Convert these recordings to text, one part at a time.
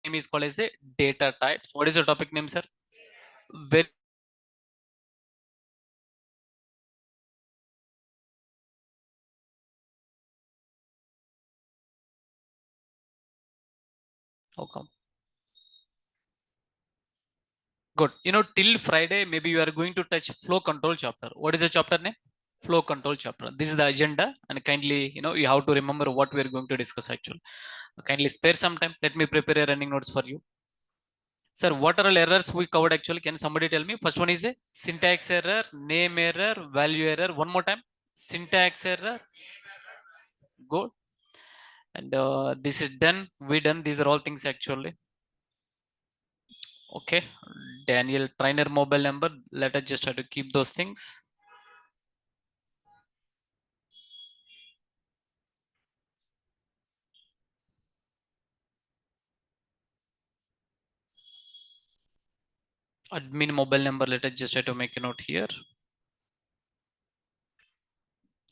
name is called as a data types. What is the topic name, sir? Very how come? Good. Till Friday, maybe you are going to touch flow control chapter. What is the chapter name? Flow control chapter. This is the agenda, and kindly, you have to remember what we are going to discuss actually. Kindly spare some time. Let me prepare a running notes for you. Sir, what are all errors we covered actually? Can somebody tell me? First one is a syntax error, name error, value error. One more time. Syntax error. Good. And this is done. We done. These are all things actually. Okay. Daniel trainer mobile number. Let us just try to keep those things. Admin mobile number. Let us just try to make a note here.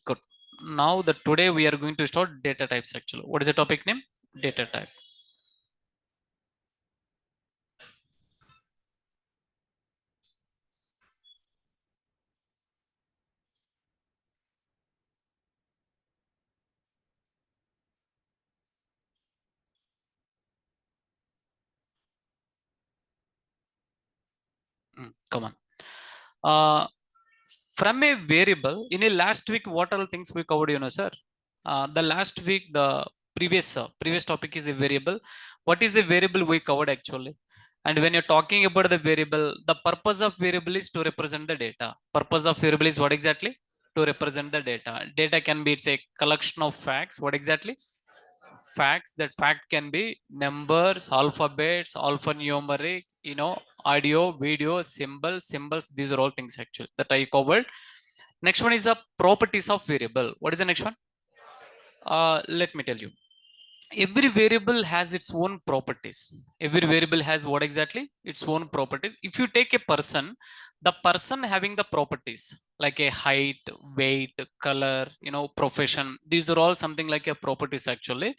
Good. Now the today we are going to start data types actually. What is the topic name? Data type. Come on. From a variable in a last week, what all things we covered, sir? The last week, the previous topic is a variable. What is a variable we covered actually? And when you're talking about the variable, the purpose of variable is to represent the data. Purpose of variable is what exactly? To represent the data. Data can be, it's a collection of facts. What exactly? Facts. That fact can be numbers, alphabets, alphanumeric, audio, video, symbols. These are all things actually that I covered. Next one is the properties of variable. What is the next one? Let me tell you. Every variable has its own properties. Every variable has what exactly? Its own properties. If you take a person, the person having the properties like a height, weight, color, profession, these are all something like a properties actually.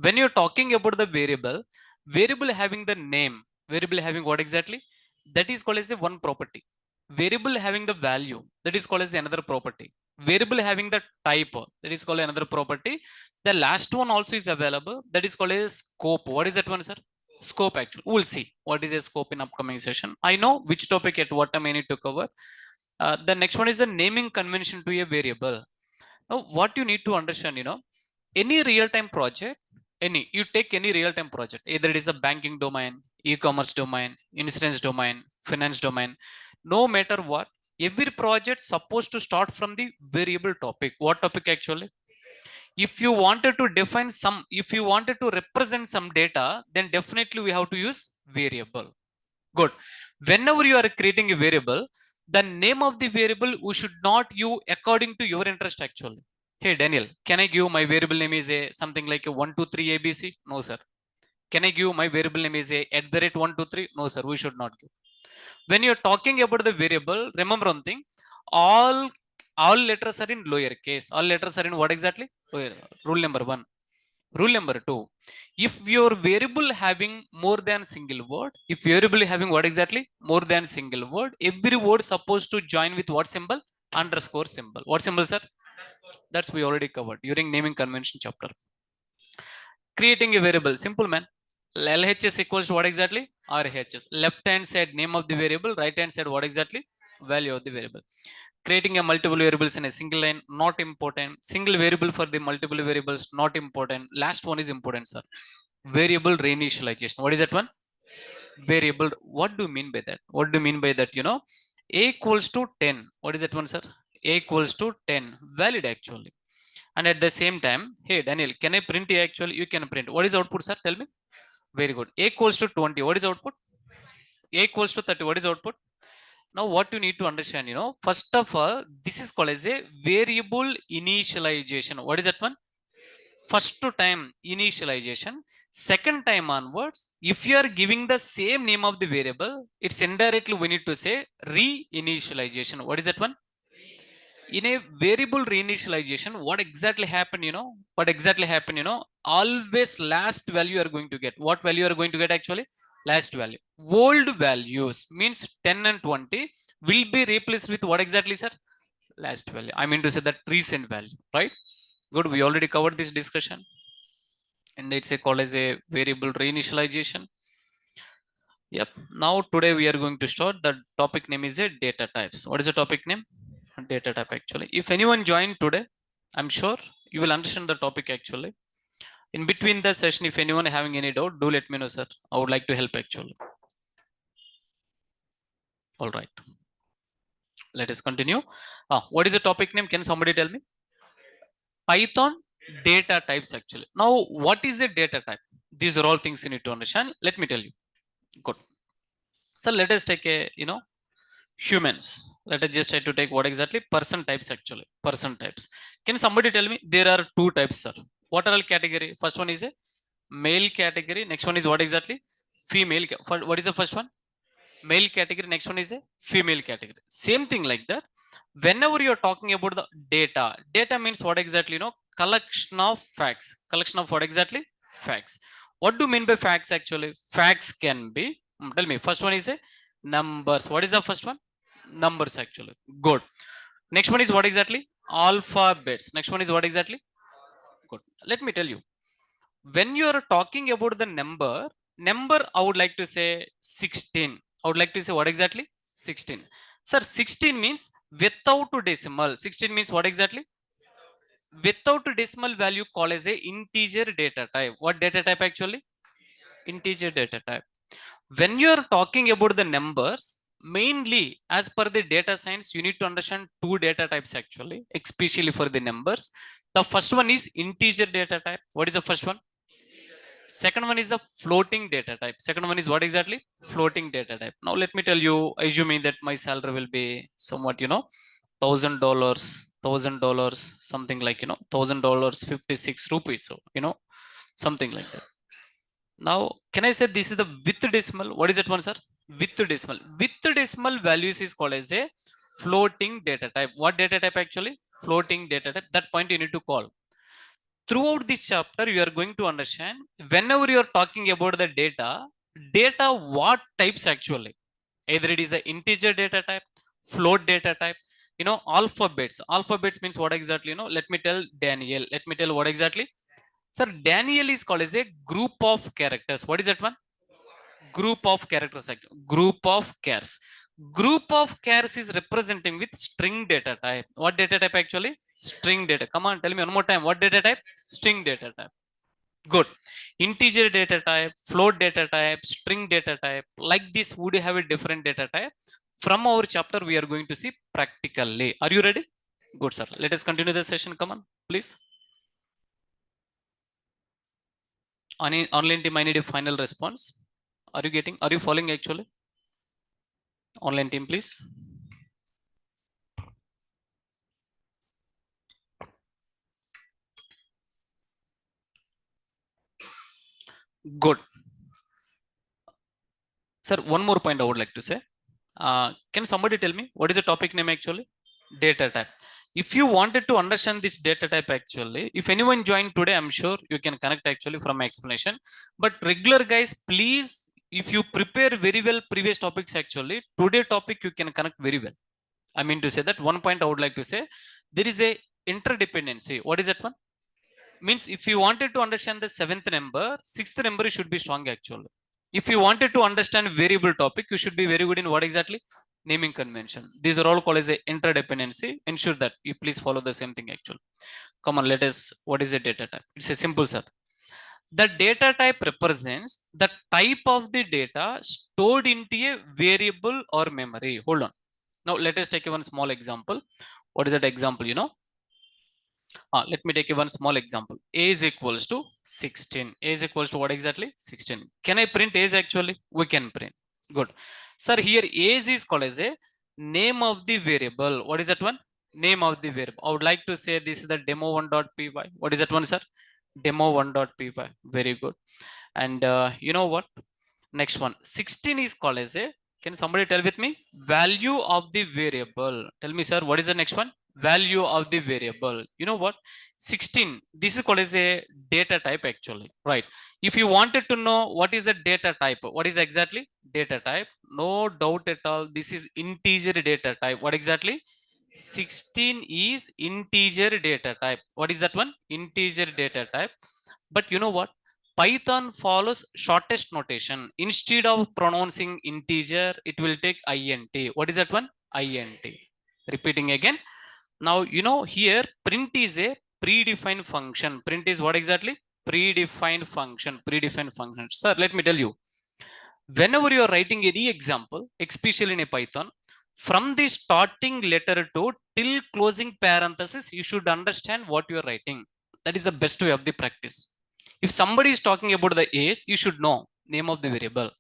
When you're talking about the variable having the name, variable having what exactly? That is called as a one property. Variable having the value, that is called as another property. Variable having the type, that is called another property. The last one also is available, that is called a scope. What is that one, sir? Scope actually. We'll see what is a scope in upcoming session. I know which topic at what time I need to cover. The next one is the naming convention to a variable. Now what you need to understand, any real-time project, you take any real-time project, either it is a banking domain, e-commerce domain, insurance domain, finance domain, no matter what, every project supposed to start from the variable topic. What topic actually? If you wanted to define some, if you wanted to represent some data, then definitely we have to use variable. Good. Whenever you are creating a variable, the name of the variable we should not use according to your interest actually. Hey Daniel, can I give my variable name is a something like a 123 ABC? No sir. Can I give my variable name is a at the rate 123? No sir, we should not give. When you're talking about the variable, remember one thing, all all letters are in lower case. All letters are in what exactly? Lower. Rule number one. Rule number two, if your variable having more than single word, if variable having what exactly? More than single word, every word supposed to join with what symbol? Underscore symbol. What symbol, sir? That's we already covered during naming convention chapter. Creating a variable, simple man. LHS equals to what exactly? RHS. Left hand side name of the variable, right hand side what exactly? Value of the variable. Creating a multiple variables in a single line, not important. Single variable for the multiple variables, not important. Last one is important, sir. Variable reinitialization. What is that one? Variable. What do you mean by that? What do you mean by that? A equals to 10. What is that one, sir? A equals to 10. Valid actually. And at the same time, hey Daniel, can I print A actually? You can print. What is output, sir? Tell me. Very good. A equals to 20. What is output? A equals to 30. What is output? Now, what you need to understand, first of all, this is called as a variable initialization. What is that one? First time initialization. Second time onwards, if you are giving the same name of the variable, it's indirectly we need to say re-initialization. What is that one? In a variable reinitialization, what exactly happened, always last value you are going to get. What value you are going to get actually? Last value. Old values means 10 and 20 will be replaced with what exactly, sir? Last value. I mean to say that recent value, right? Good. We already covered this discussion, and it's called as a variable reinitialization. Yep. Now today we are going to start. The topic name is a data types. What is the topic name? Data type actually. If anyone joined today, I'm sure you will understand the topic actually. In between the session, if anyone having any doubt, do let me know, sir. I would like to help actually. All right. Let us continue. What is the topic name? Can somebody tell me? Python data types actually. Now, what is a data type? These are all things you need to understand. Let me tell you. Good. So let us take a, humans. Let us just try to take what exactly? Person types actually. Person types. Can somebody tell me? There are two types, sir. What are all category? First one is a male category. Next one is what exactly? Female. What is the first one? Male category. Next one is a female category. Same thing like that. Whenever you're talking about the data means what exactly? Collection of facts. Collection of what exactly? Facts. What do you mean by facts actually? Facts can be, tell me, first one is a numbers. What is the first one? Numbers actually. Good. Next one is what exactly? Alphabets. Next one is what exactly? Good. Let me tell you. When you are talking about the number, I would like to say 16. I would like to say what exactly? 16. Sir, 16 means without decimal. 16 means what exactly? Without decimal value called as a integer data type. What data type actually? Integer data type. When you are talking about the numbers, mainly as per the data science, you need to understand two data types actually, especially for the numbers. The first one is integer data type. What is the first one? Second one is the floating data type. Second one is what exactly? Floating data type. Now let me tell you, assuming that my salary will be somewhat, $1,000, something like, $1,000, 56 rupees. So, something like that. Now, can I say this is the with decimal? What is that one, sir? With decimal. With decimal values is called as a floating data type. What data type actually? Floating data type. That point you need to call. Throughout this chapter, you are going to understand whenever you are talking about the data what types actually? Either it is an integer data type, float data type, alphabets. Alphabets means what exactly? Let me tell Daniel. Let me tell what exactly. Sir, Daniel is called as a group of characters. What is that one? Group of characters. Group of chars. Group of chars is representing with string data type. What data type actually? String data. Come on, tell me one more time. What data type? String data type. Good. Integer data type, float data type, string data type. Like this, would you have a different data type? From our chapter, we are going to see practically. Are you ready? Good, sir. Let us continue the session. Come on, please. Online team, I need a final response. Are you following actually? Online team, please. Good. Sir, one more point I would like to say. Can somebody tell me what is the topic name actually? Data type. If you wanted to understand this data type actually, if anyone joined today, I'm sure you can connect actually from my explanation. But regular guys, please, if you prepare very well previous topics actually, today topic you can connect very well. I mean to say that one point I would like to say, there is a interdependency. What is that one? Means if you wanted to understand the seventh number, sixth number should be strong actually. If you wanted to understand variable topic, you should be very good in what exactly? Naming convention. These are all called as a interdependency. Ensure that you please follow the same thing actually. Come on, let us, what is a data type? It's a simple, sir. The data type represents the type of the data stored into a variable or memory. Hold on. Now let us take one small example. What is that example? Let me take one small example. A is equals to 16. A is equals to what exactly? 16. Can I print age actually? We can print. Good. Sir, here age is called as a name of the variable. What is that one? Name of the variable. I would like to say this is the demo1.py. What is that one, sir? Demo1.py. Very good. And you know what? Next one. 16 is called as a, can somebody tell with me? Value of the variable. Tell me, sir, what is the next one? value of the variable. You know what? 16, this is called as a data type actually, right? If you wanted to know what is a data type, what is exactly data type? No doubt at all, this is integer data type. What exactly? 16 is integer data type. What is that one? Integer data type. But you know what? Python follows shortest notation. Instead of pronouncing integer, it will take int. What is that one? Int. Repeating again. Now, you know, here print is a predefined function. Print is what exactly? Predefined function. Predefined function. Sir, let me tell you. Whenever you are writing any example, especially in a Python, from the starting letter to till closing parenthesis, you should understand what you are writing. That is the best way of the practice. If somebody is talking about the age, you should know name of the variable.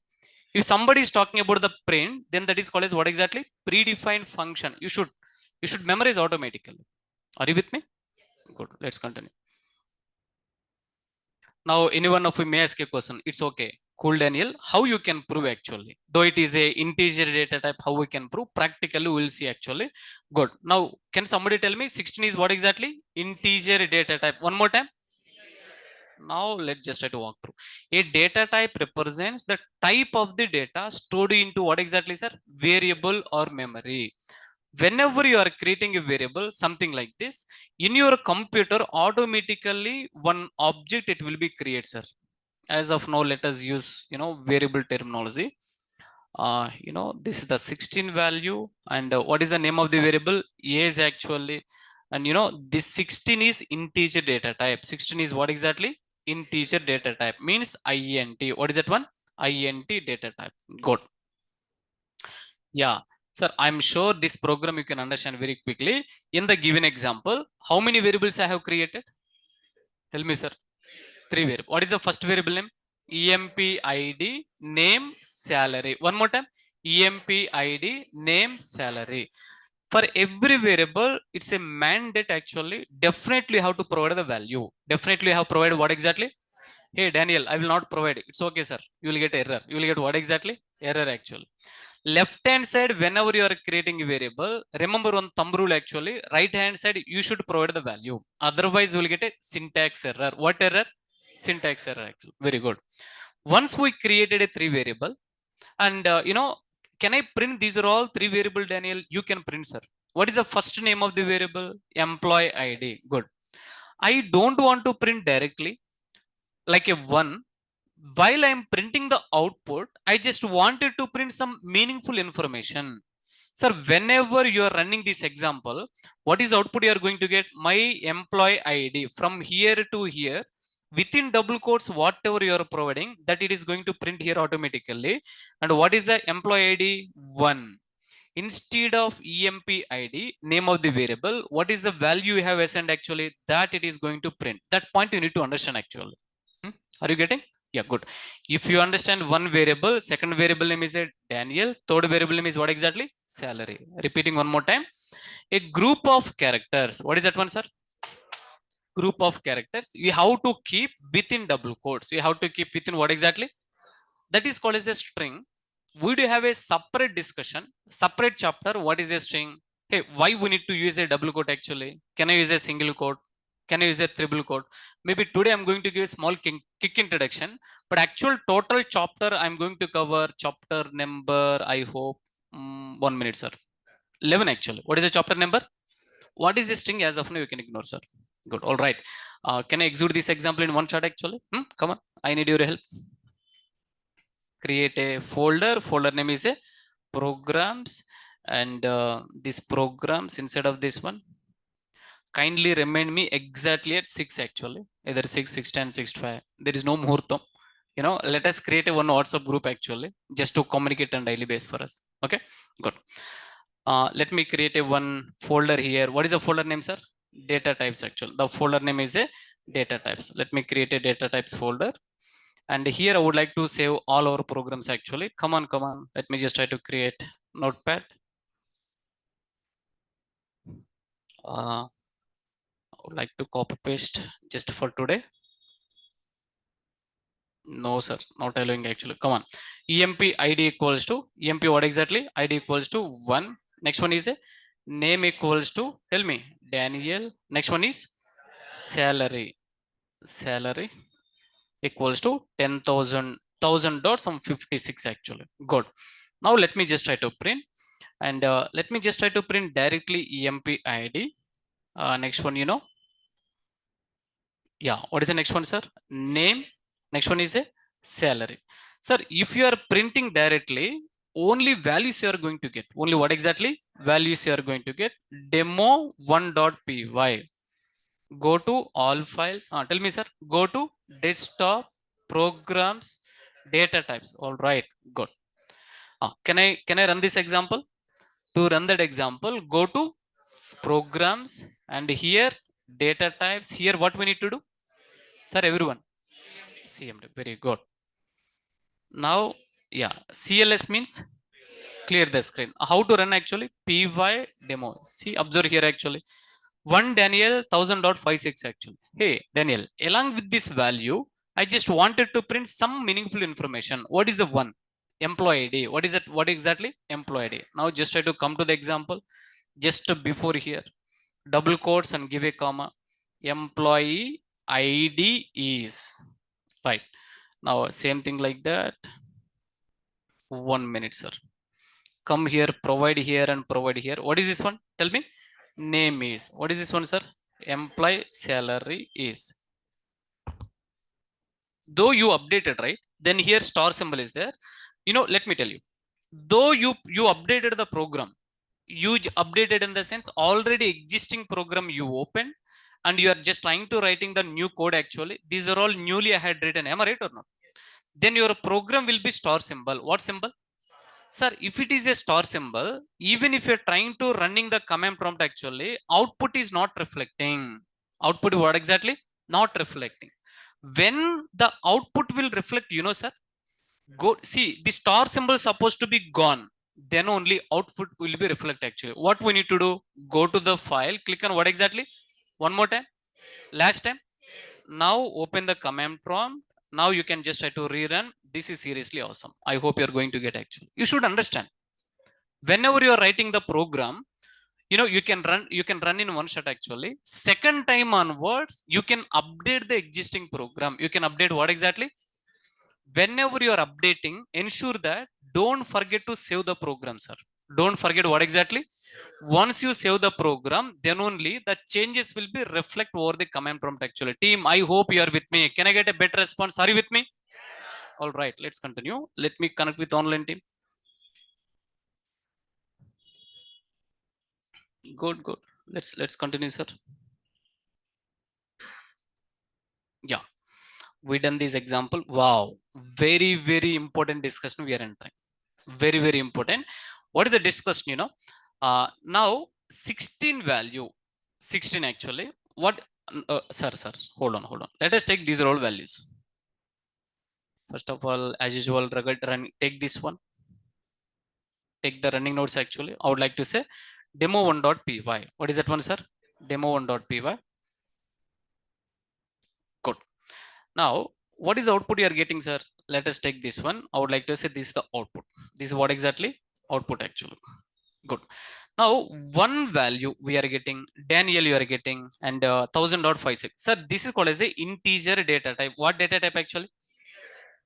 If somebody is talking about the print, then that is called as what exactly? Predefined function. You should memorize automatically. Are you with me? Yes. Good. Let's continue. Now, anyone of you may ask a question. It's okay. Cool, Daniel. How you can prove actually? Though it is a integer data type, how we can prove? Practically, we'll see actually. Good. Now, can somebody tell me 16 is what exactly? Integer data type. One more time. Now, let's just try to walk through. A data type represents the type of the data stored into what exactly, sir? Variable or memory. Whenever you are creating a variable, something like this, in your computer, automatically one object it will be created, sir. As of now, let us use, you know, variable terminology. You know, this is the 16 value, and what is the name of the variable? Age actually. And you know, this 16 is integer data type. 16 is what exactly? Integer data type, means int. What is that one? Int data type. Good. Yeah, sir, I'm sure this program you can understand very quickly. In the given example, how many variables I have created? Tell me, sir. Three variables. What is the first variable name? EMP-ID, name, salary. One more time. EMP-ID, name, salary. For every variable, it's a mandate actually. Definitely have to provide the value. Definitely have provided what exactly? Hey, Daniel, I will not provide. It's okay, sir. You will get error. You will get what exactly? Error actually. Left hand side, whenever you are creating a variable, remember one thumb rule actually. Right hand side, you should provide the value. Otherwise, you will get a syntax error. What error? Syntax error actually. Very good. Once we created a three variable, and you know, can I print these are all three variable, Daniel? You can print, sir. What is the first name of the variable? Employee ID. Good. I don't want to print directly like a one. While I'm printing the output, I just wanted to print some meaningful information. Sir, whenever you are running this example, what is output you are going to get? My employee ID from here to here, within double quotes, whatever you are providing, that it is going to print here automatically. And what is the employee ID? 1. Instead of EMP ID, name of the variable, what is the value you have assigned actually? That it is going to print. That point you need to understand actually. Are you getting? Yeah, good. If you understand one variable, second variable name is a Daniel, third variable name is what exactly? Salary. Repeating one more time. A group of characters. What is that one, sir? Group of characters. You have to keep within double quotes. You have to keep within what exactly? That is called as a string. We do have a separate discussion, separate chapter. What is a string? Hey, why we need to use a double quote actually? Can I use a single quote? Can I use a triple quote? Maybe today I'm going to give a small kick introduction, but actual total chapter I'm going to cover chapter number, I hope, 1 minute, sir. 11 actually. What is the chapter number? What is the string? As of now, you can ignore, sir. Good. All right. Can I execute this example in one shot actually? Come on. I need your help. Create a folder name is a programs, and these programs inside of this one, kindly remind me exactly at 6 actually, either 6, 610, 65. There is no muhurtam. You know, let us create a one WhatsApp group actually, just to communicate on daily basis for us. Okay, good. Let me create a one folder here. What is the folder name, sir? Data types actually. The folder name is a data types. Let me create a data types folder. And here I would like to save all our programs actually. Come on. Let me just try to create notepad. I would like to copy paste just for today. No, sir, not allowing actually. Come on. EMP ID equals to EMP what exactly? ID equals to 1. Next one is a Name equals to, tell me, Daniel. Next one is salary. Salary equals to 10,000 dot some 56 actually. Good. Now let me just try to print, and let me just try to print directly EMP ID. Next one, yeah, what is the next one, sir? Name. Next one is a salary. Sir, if you are printing directly, only values you are going to get. Only what exactly? Values you are going to get. Demo1.py. Go to all files. Tell me, sir. Go to desktop, programs, data types. All right, good. Can I run this example? To run that example, go to programs, and here data types. Here what we need to do, sir? Everyone, CMD. Very good. Now, yeah, CLS means clear the screen. How to run actually? Py demo. See, observe here actually. One Daniel 1000.56 actually. Hey Daniel, along with this value, I just wanted to print some meaningful information. What is the one? Employee ID. What is it? What exactly? Employee ID. Now just try to come to the example. Just before here, double quotes and give a comma. Employee ID is, right. Now same thing like that. 1 minute, sir. Come here, provide here and provide here. What is this one? Tell me. Name is. What is this one, sir? Employee salary is. Though you updated, right? Then here star symbol is there. Let me tell you. Though you updated the program, you updated in the sense already existing program you opened, and you are just trying to writing the new code actually. These are all newly I had written. Am I right or not? Then your program will be star symbol. What symbol? Sir, if it is a star symbol, even if you're trying to running the command prompt actually, output is not reflecting. Output what exactly? Not reflecting. When the output will reflect, sir, go see the star symbol is supposed to be gone. Then only output will be reflect actually. What we need to do? Go to the file, click on what exactly? One more time. Last time. Now open the command prompt. Now you can just try to rerun. This is seriously awesome. I hope you're going to get actually. You should understand. Whenever you're writing the program, you can run in one shot actually. Second time onwards, you can update the existing program. You can update what exactly? Whenever you are updating, ensure that don't forget to save the program, sir. Don't forget what exactly? Once you save the program, then only the changes will be reflect over the command prompt actually. Team, I hope you are with me. Can I get a better response? Are you with me? All right, let's continue. Let me connect with online team. Good. Let's continue, sir. Yeah, we done this example. Wow, very important discussion we are entering. Very important. What is the discussion? Now 16 value, 16 actually. What? Sir, hold on. Let us take these are all values. First of all, as usual, take this one. Take the running nodes actually. I would like to say demo1.py. What is that one, sir? Demo1.py. Good. Now, what is the output you are getting, sir? Let us take this one. I would like to say this is the output. This is what exactly? Output actually. Good. Now, one value we are getting, Daniel you are getting, and 1000.56. Sir, this is called as a integer data type. What data type actually?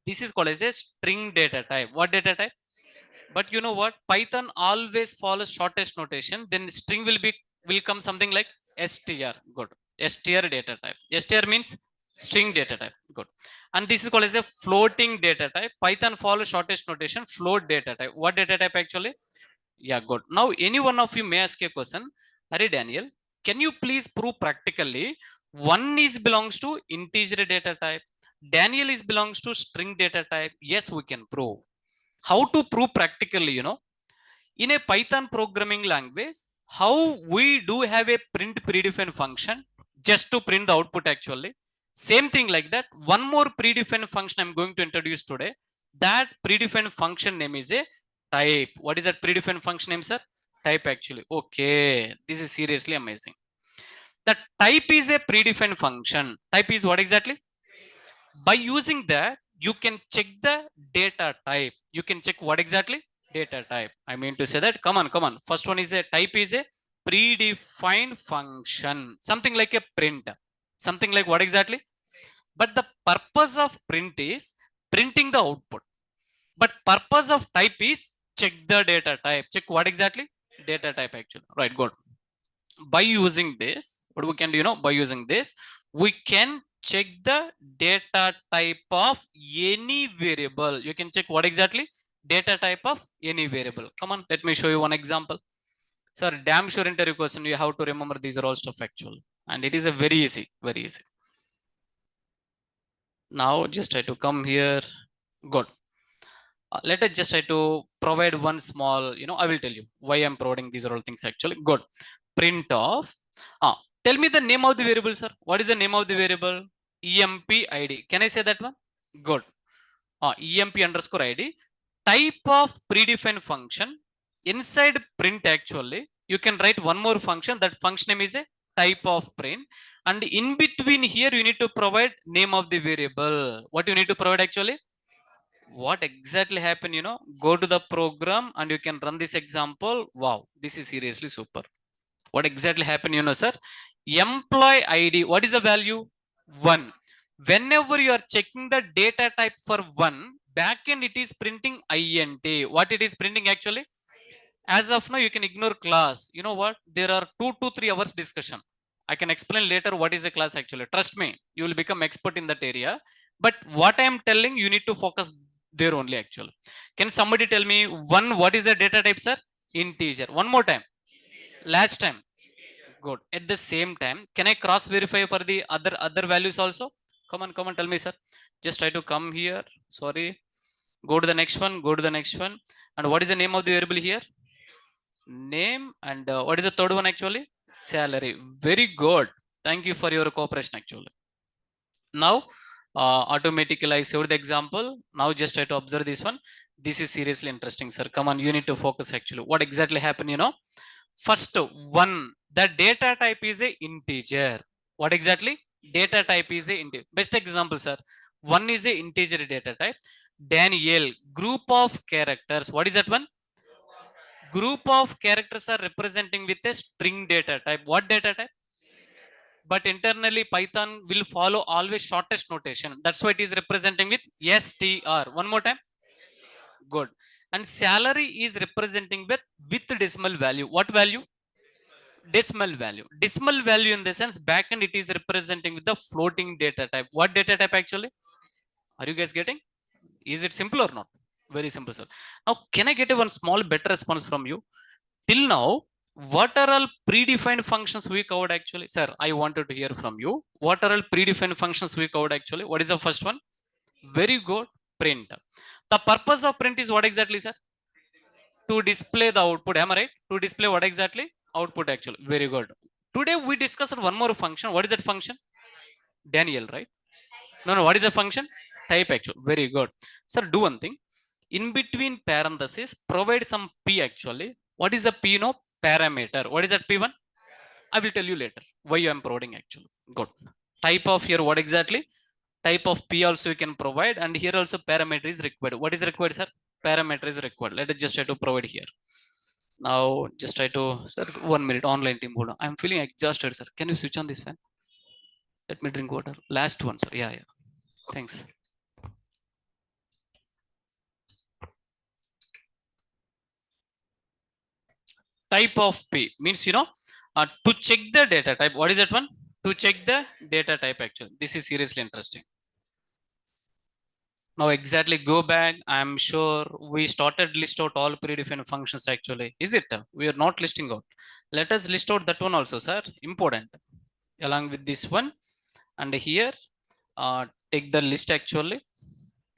This is called as a string data type. What data type? But you know what? Python always follows shortest notation. Then string will come something like str. Good. Str data type. Str means string data type. Good. And this is called as a floating data type. Python follows shortest notation, float data type. What data type actually? Yeah, good. Now, any one of you may ask a question. Hurry, Daniel, can you please prove practically one is belongs to integer data type, Daniel is belongs to string data type? Yes, we can prove. How to prove practically? In a Python programming language, how we do have a print predefined function just to print the output actually. Same thing like that. One more predefined function I'm going to introduce today. That predefined function name is a type. What is that predefined function name, sir? Type actually. Okay, this is seriously amazing. The type is a predefined function. Type is what exactly? By using that, you can check the data type. You can check what exactly? Data type. I mean to say that. Come on. First one is a type is a predefined function, something like a print, something like what exactly? But the purpose of print is printing the output, but purpose of type is check the data type. Check what exactly? Data type actually, right? Good. By using this, what we can do, by using this, we can check the data type of any variable. You can check what exactly? Data type of any variable. Come on, let me show you one example. Sir, damn sure interview question, you have to remember these are all stuff actual, and it is a very easy, very easy. Now just try to come here. Good. Let us just try to provide one small, I will tell you why I'm providing these are all things actually. Good. Print of, tell me the name of the variable, sir. What is the name of the variable? Emp id. Can I say that one? Good. Emp underscore id. Type of predefined function. Inside print actually, you can write one more function. That function name is a type of print. And in between here, you need to provide name of the variable. What you need to provide actually? What exactly happened, go to the program and you can run this example. Wow, this is seriously super. What exactly happened, sir? Employee id, what is the value? 1. Whenever you are checking the data type for 1, backend it is printing int. What it is printing actually? As of now, you can ignore class. You know what? There are 2 to 3 hours discussion. I can explain later what is a class actually. Trust me, you will become expert in that area. But what I am telling, you need to focus there only actually. Can somebody tell me one, what is the data type, sir? Integer. One more time. Last time. Good. At the same time, can I cross verify for the other values also? Come on, tell me, sir. Just try to come here. Sorry. Go to the next one. Go to the next one. And what is the name of the variable here? Name. And what is the third one actually? Salary. Very good. Thank you for your cooperation actually. Now automatically I saved the example. Now just try to observe this one. This is seriously interesting, sir. Come on, you need to focus actually. What exactly happened, first one, the data type is a integer. What exactly? Data type is a integer. Best example, sir. One is a integer data type. Daniel, group of characters. What is that one? Group of characters are representing with a string data type. What data type? But internally Python will follow always shortest notation. That's why it is representing with str. One more time. Good. And salary is representing with decimal value. What value? Decimal value. Decimal value in the sense backend it is representing with the floating data type. What data type actually? Are you guys getting? Is it simple or not? Very simple, sir. Now can I get a one small better response from you? Till now, what are all predefined functions we covered actually? Sir, I wanted to hear from you. What are all predefined functions we covered actually? What is the first one? Very good. Print. The purpose of print is what exactly, sir? To display the output. Am I right? To display what exactly? Output actually. Very good. Today we discussed one more function. What is that function? Daniel, right? No. What is the function? Type actually. Very good. Sir, do one thing. In between parentheses, provide some p actually. What is the p? No, parameter. What is that p1? I will tell you later why I am providing actually. Good. Type of here, what exactly? Type of p also you can provide, and here also parameter is required. What is required, sir? Parameter is required. Let us just try to provide here. Now just try to, sir, 1 minute. Online team, hold on. I'm feeling exhausted, sir. Can you switch on this fan? Let me drink water. Last one, sir. Yeah. Thanks. Type of p means, to check the data type. What is that one? To check the data type actually. This is seriously interesting. Now exactly go back. I'm sure we started list out all predefined functions actually. Is it? We are not listing out. Let us list out that one also, sir. Important. Along with this one. And here, take the list actually.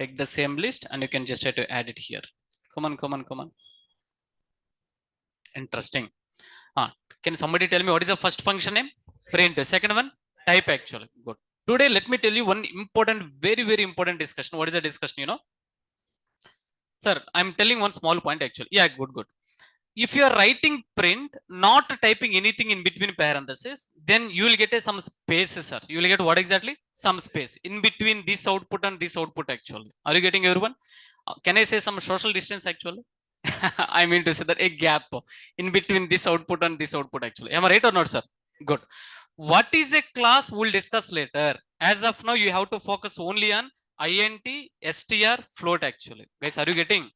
Take the same list and you can just try to add it here. Come on. Interesting. Can somebody tell me what is the first function name? Print. Second one? Type actually. Good. Today, let me tell you one important, very, very important discussion. What is the discussion, Sir, I'm telling one small point actually. Yeah, good. If you are writing print, not typing anything in between parentheses, then you will get some spaces, sir. You will get what exactly? Some space in between this output and this output actually. Are you getting everyone? Can I say some social distance actually? I mean to say that a gap in between this output and this output actually. Am I right or not, sir? Good. What is a class we'll discuss later. As of now, you have to focus only on int, str, float actually. Guys, are you getting?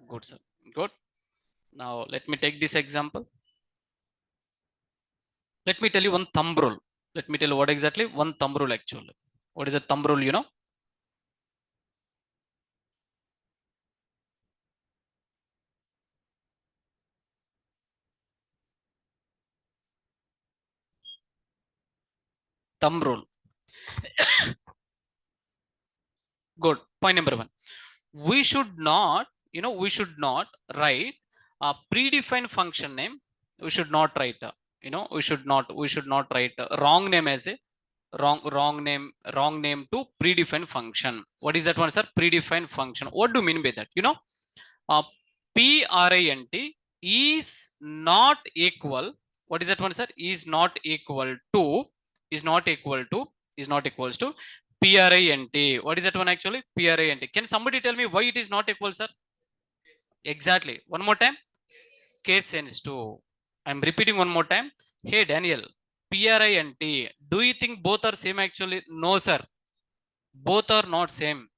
Good, sir. Good. Now, let me take this example. Let me tell you one thumb rule. Let me tell you what exactly one thumb rule actually. What is a thumb rule, you know? Thumb rule. Good. Point number one. We should not, we should not write a predefined function name. We should not write, we should not write a wrong name as a wrong name to predefined function. What is that one, sir? Predefined function. What do you mean by that? Uh, print is not equal. What is that one, sir? Is not equal to, is not equal to, is not equals to print. What is that one actually? Print. Can somebody tell me why it is not equal, sir? Exactly. One more time. Case sensitive. I'm repeating one more time. Hey, Daniel, print. Do you think both are same actually? No, sir. Both are not same.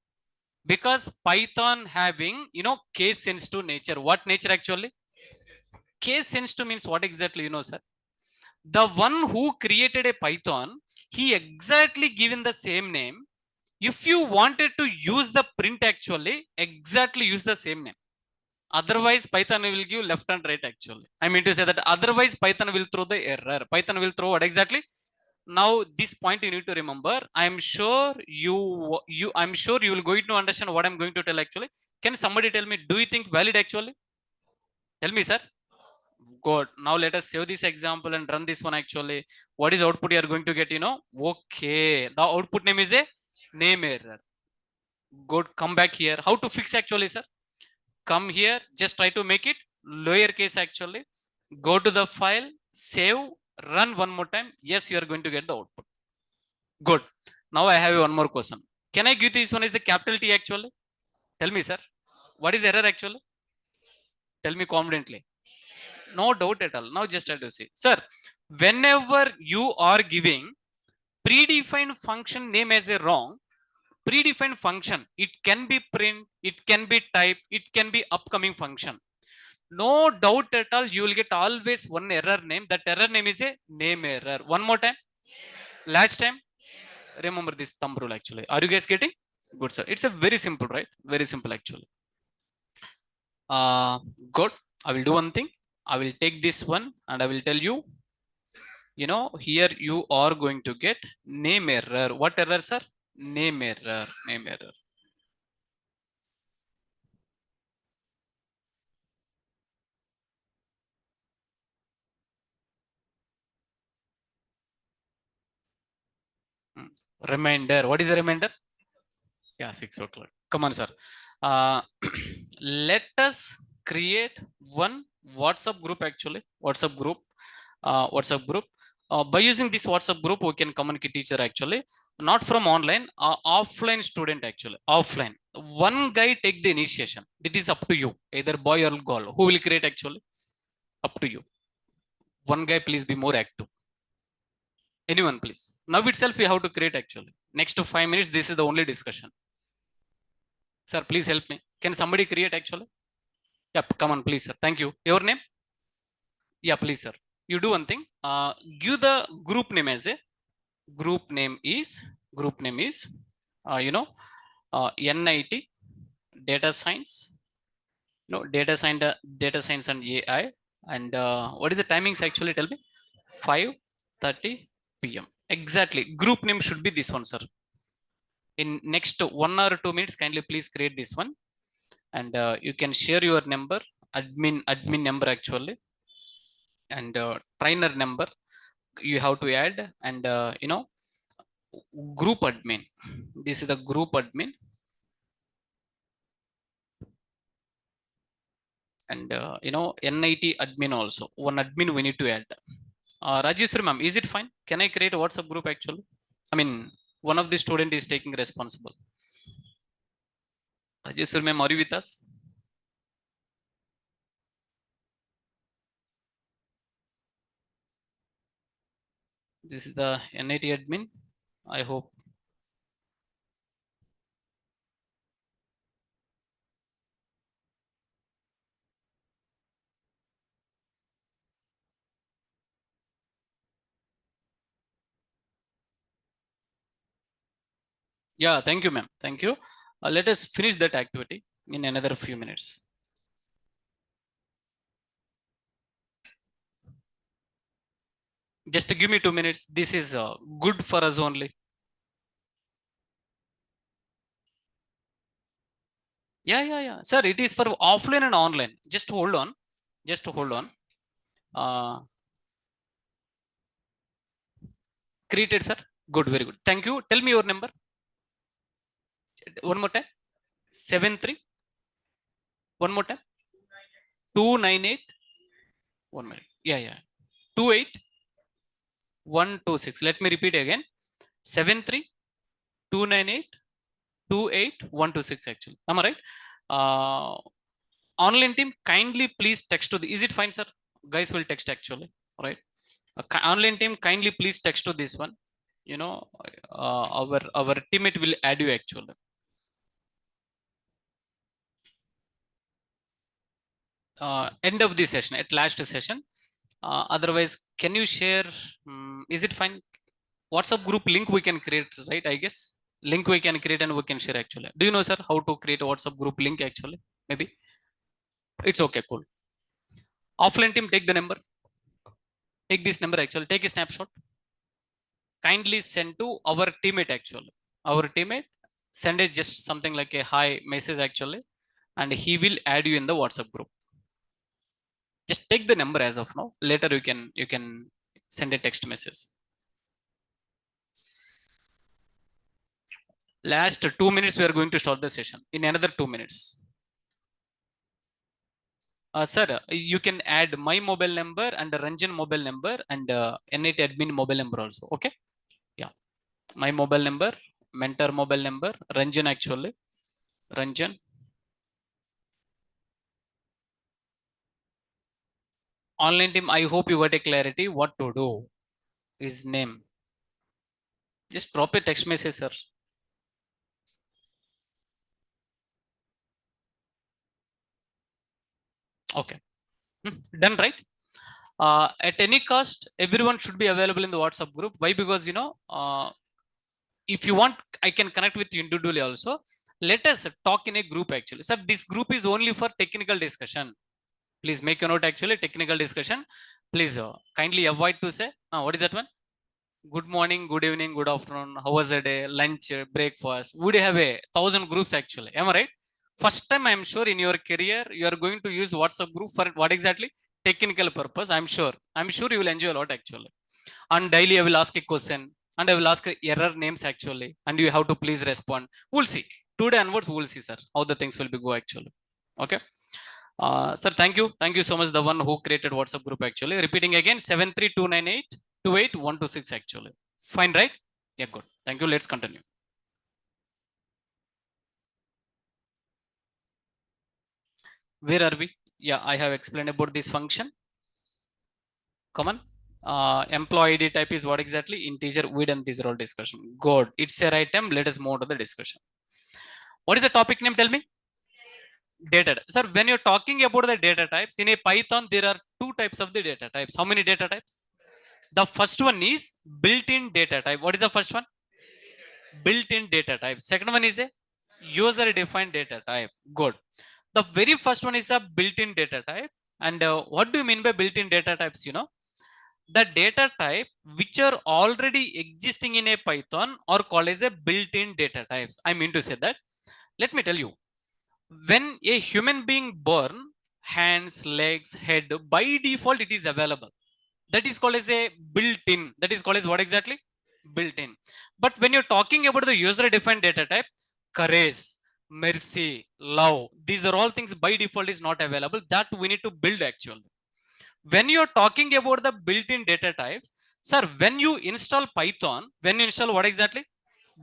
Because Python having, case sensitive nature. What nature actually? Case sensitive means what exactly, sir? The one who created a Python, he exactly given the same name. If you wanted to use the print actually, exactly use the same name. Otherwise, Python will give left and right actually. I mean to say that otherwise Python will throw the error. Python will throw what exactly? Now, this point you need to remember. I'm sure I'm sure you will going to understand what I'm going to tell actually. Can somebody tell me, do you think valid actually? Tell me, sir. Good. Now let us save this example and run this one actually. What is output you are going to get, Okay. The output name is a name error. Good. Come back here. How to fix actually, sir? Come here. Just try to make it lowercase actually. Go to the file, save, run one more time. Yes, you are going to get the output. Good. Now I have one more question. Can I give this one is the capital T actually? Tell me, sir. What is error actually? Tell me confidently. No doubt at all. Now just try to see. Sir, whenever you are giving predefined function name as a wrong, predefined function, it can be print, it can be type, it can be upcoming function. No doubt at all, you will get always one error name. That error name is a name error. One more time. Last time. Remember this thumb rule actually. Are you guys getting? Good, sir. It's a very simple, right? Very simple actually. Good. I will do one thing. I will take this one and I will tell you, here you are going to get name error. What error, sir? Name error. Name error. Reminder. What is a reminder? Yeah, 6 o'clock. Come on, sir. Uh, let us create one WhatsApp group actually. WhatsApp group. WhatsApp group. By using this WhatsApp group, we can communicate each other actually. Not from online, offline student actually. Offline. One guy take the initiation. It is up to you. Either boy or girl. Who will create actually? Up to you. One guy, please be more active. Anyone, please. Now itself, we have to create actually. Next to 5 minutes, this is the only discussion. Sir, please help me. Can somebody create actually? Yep, come on, please, sir. Thank you. Your name? Yeah, please, sir. You do one thing. Give the group name as a group name is NIT data science. No, data science and AI. And what is the timings actually? Tell me. 5:30 p.m. Exactly. Group name should be this one, sir. In next 1 or 2 minutes, kindly please create this one. And you can share your number, admin number actually, and trainer number you have to add, and group admin. This is the group admin, and NIT admin also. One admin we need to add. Rajeshwari ma'am, is it fine? Can I create a WhatsApp group actually? I mean, one of the student is taking responsible. Rajeshwari ma'am, are you with us? This is the NIT admin. I hope. Yeah, thank you, ma'am. Thank you. Let us finish that activity in another few minutes. Just give me 2 minutes. This is good for us only. Yeah. Sir, it is for offline and online. Just hold on. Just hold on. Created, sir. Good, very good. Thank you. Tell me your number. One more time. 73. One more time. 298. 1 minute. Yeah. 28126. Let me repeat again. 73 298 28126 actually. Am I right? Online team, kindly please text to the, is it fine, sir? Guys will text actually, right? Online team, kindly please text to this one. You know, our teammate will add you actually. End of the session, at last session. Otherwise, can you share? Is it fine? WhatsApp group link we can create, right? I guess link we can create and we can share actually. Do you know, sir, how to create a WhatsApp group link actually? Maybe it's okay, cool. Offline team, take the number. Take this number actually. Take a snapshot. Kindly send to our teammate actually. Our teammate send it just something like a hi message actually, and he will add you in the WhatsApp group. Just take the number as of now. Later you can send a text message. Last 2 minutes we are going to start the session. In another 2 minutes. Sir, you can add my mobile number and Ranjan mobile number and NIT admin mobile number also. Okay. Yeah. My mobile number, mentor mobile number, Ranjan actually. Ranjan. Online team, I hope you got a clarity what to do. His name. Just drop a text message, sir. Okay. Done, right? At any cost, everyone should be available in the WhatsApp group. Why? Because if you want, I can connect with you individually also. Let us talk in a group actually. Sir, this group is only for technical discussion. Please make a note actually, technical discussion. Please kindly avoid to say, what is that one? Good morning, good evening, good afternoon. How was the day? Lunch, breakfast. Would you have 1,000 groups actually? Am I right? First time I'm sure in your career you are going to use WhatsApp group for what exactly? Technical purpose. I'm sure. I'm sure you will enjoy a lot actually. And daily I will ask a question and I will ask error names actually, and you have to please respond. We'll see. Today onwards, we'll see, sir, how the things will be go actually. Okay. Sir, thank you. Thank you so much. The one who created WhatsApp group actually. Repeating again, 73298 28126 actually. Fine, right? Yeah, good. Thank you. Let's continue. Where are we? Yeah, I have explained about this function. Come on. Employee ID type is what exactly? Integer. We done this all discussion. Good. It's a right time. Let us move to the discussion. What is the topic name? Tell me. Data. Sir, when you're talking about the data types in a Python, there are two types of the data types. How many data types? The first one is built-in data type. What is the first one? Built-in data type. Second one is a user-defined data type. Good. The very first one is a built-in data type. And what do you mean by built-in data types? The data type which are already existing in a Python are called as a built-in data types. I mean to say that. Let me tell you. When a human being born, hands, legs, head, by default it is available. That is called as a built-in. That is called as what exactly? Built-in. But when you're talking about the user-defined data type, courage, mercy, love, these are all things by default is not available. That we need to build actually. When you're talking about the built-in data types, sir, when you install Python, when you install what exactly?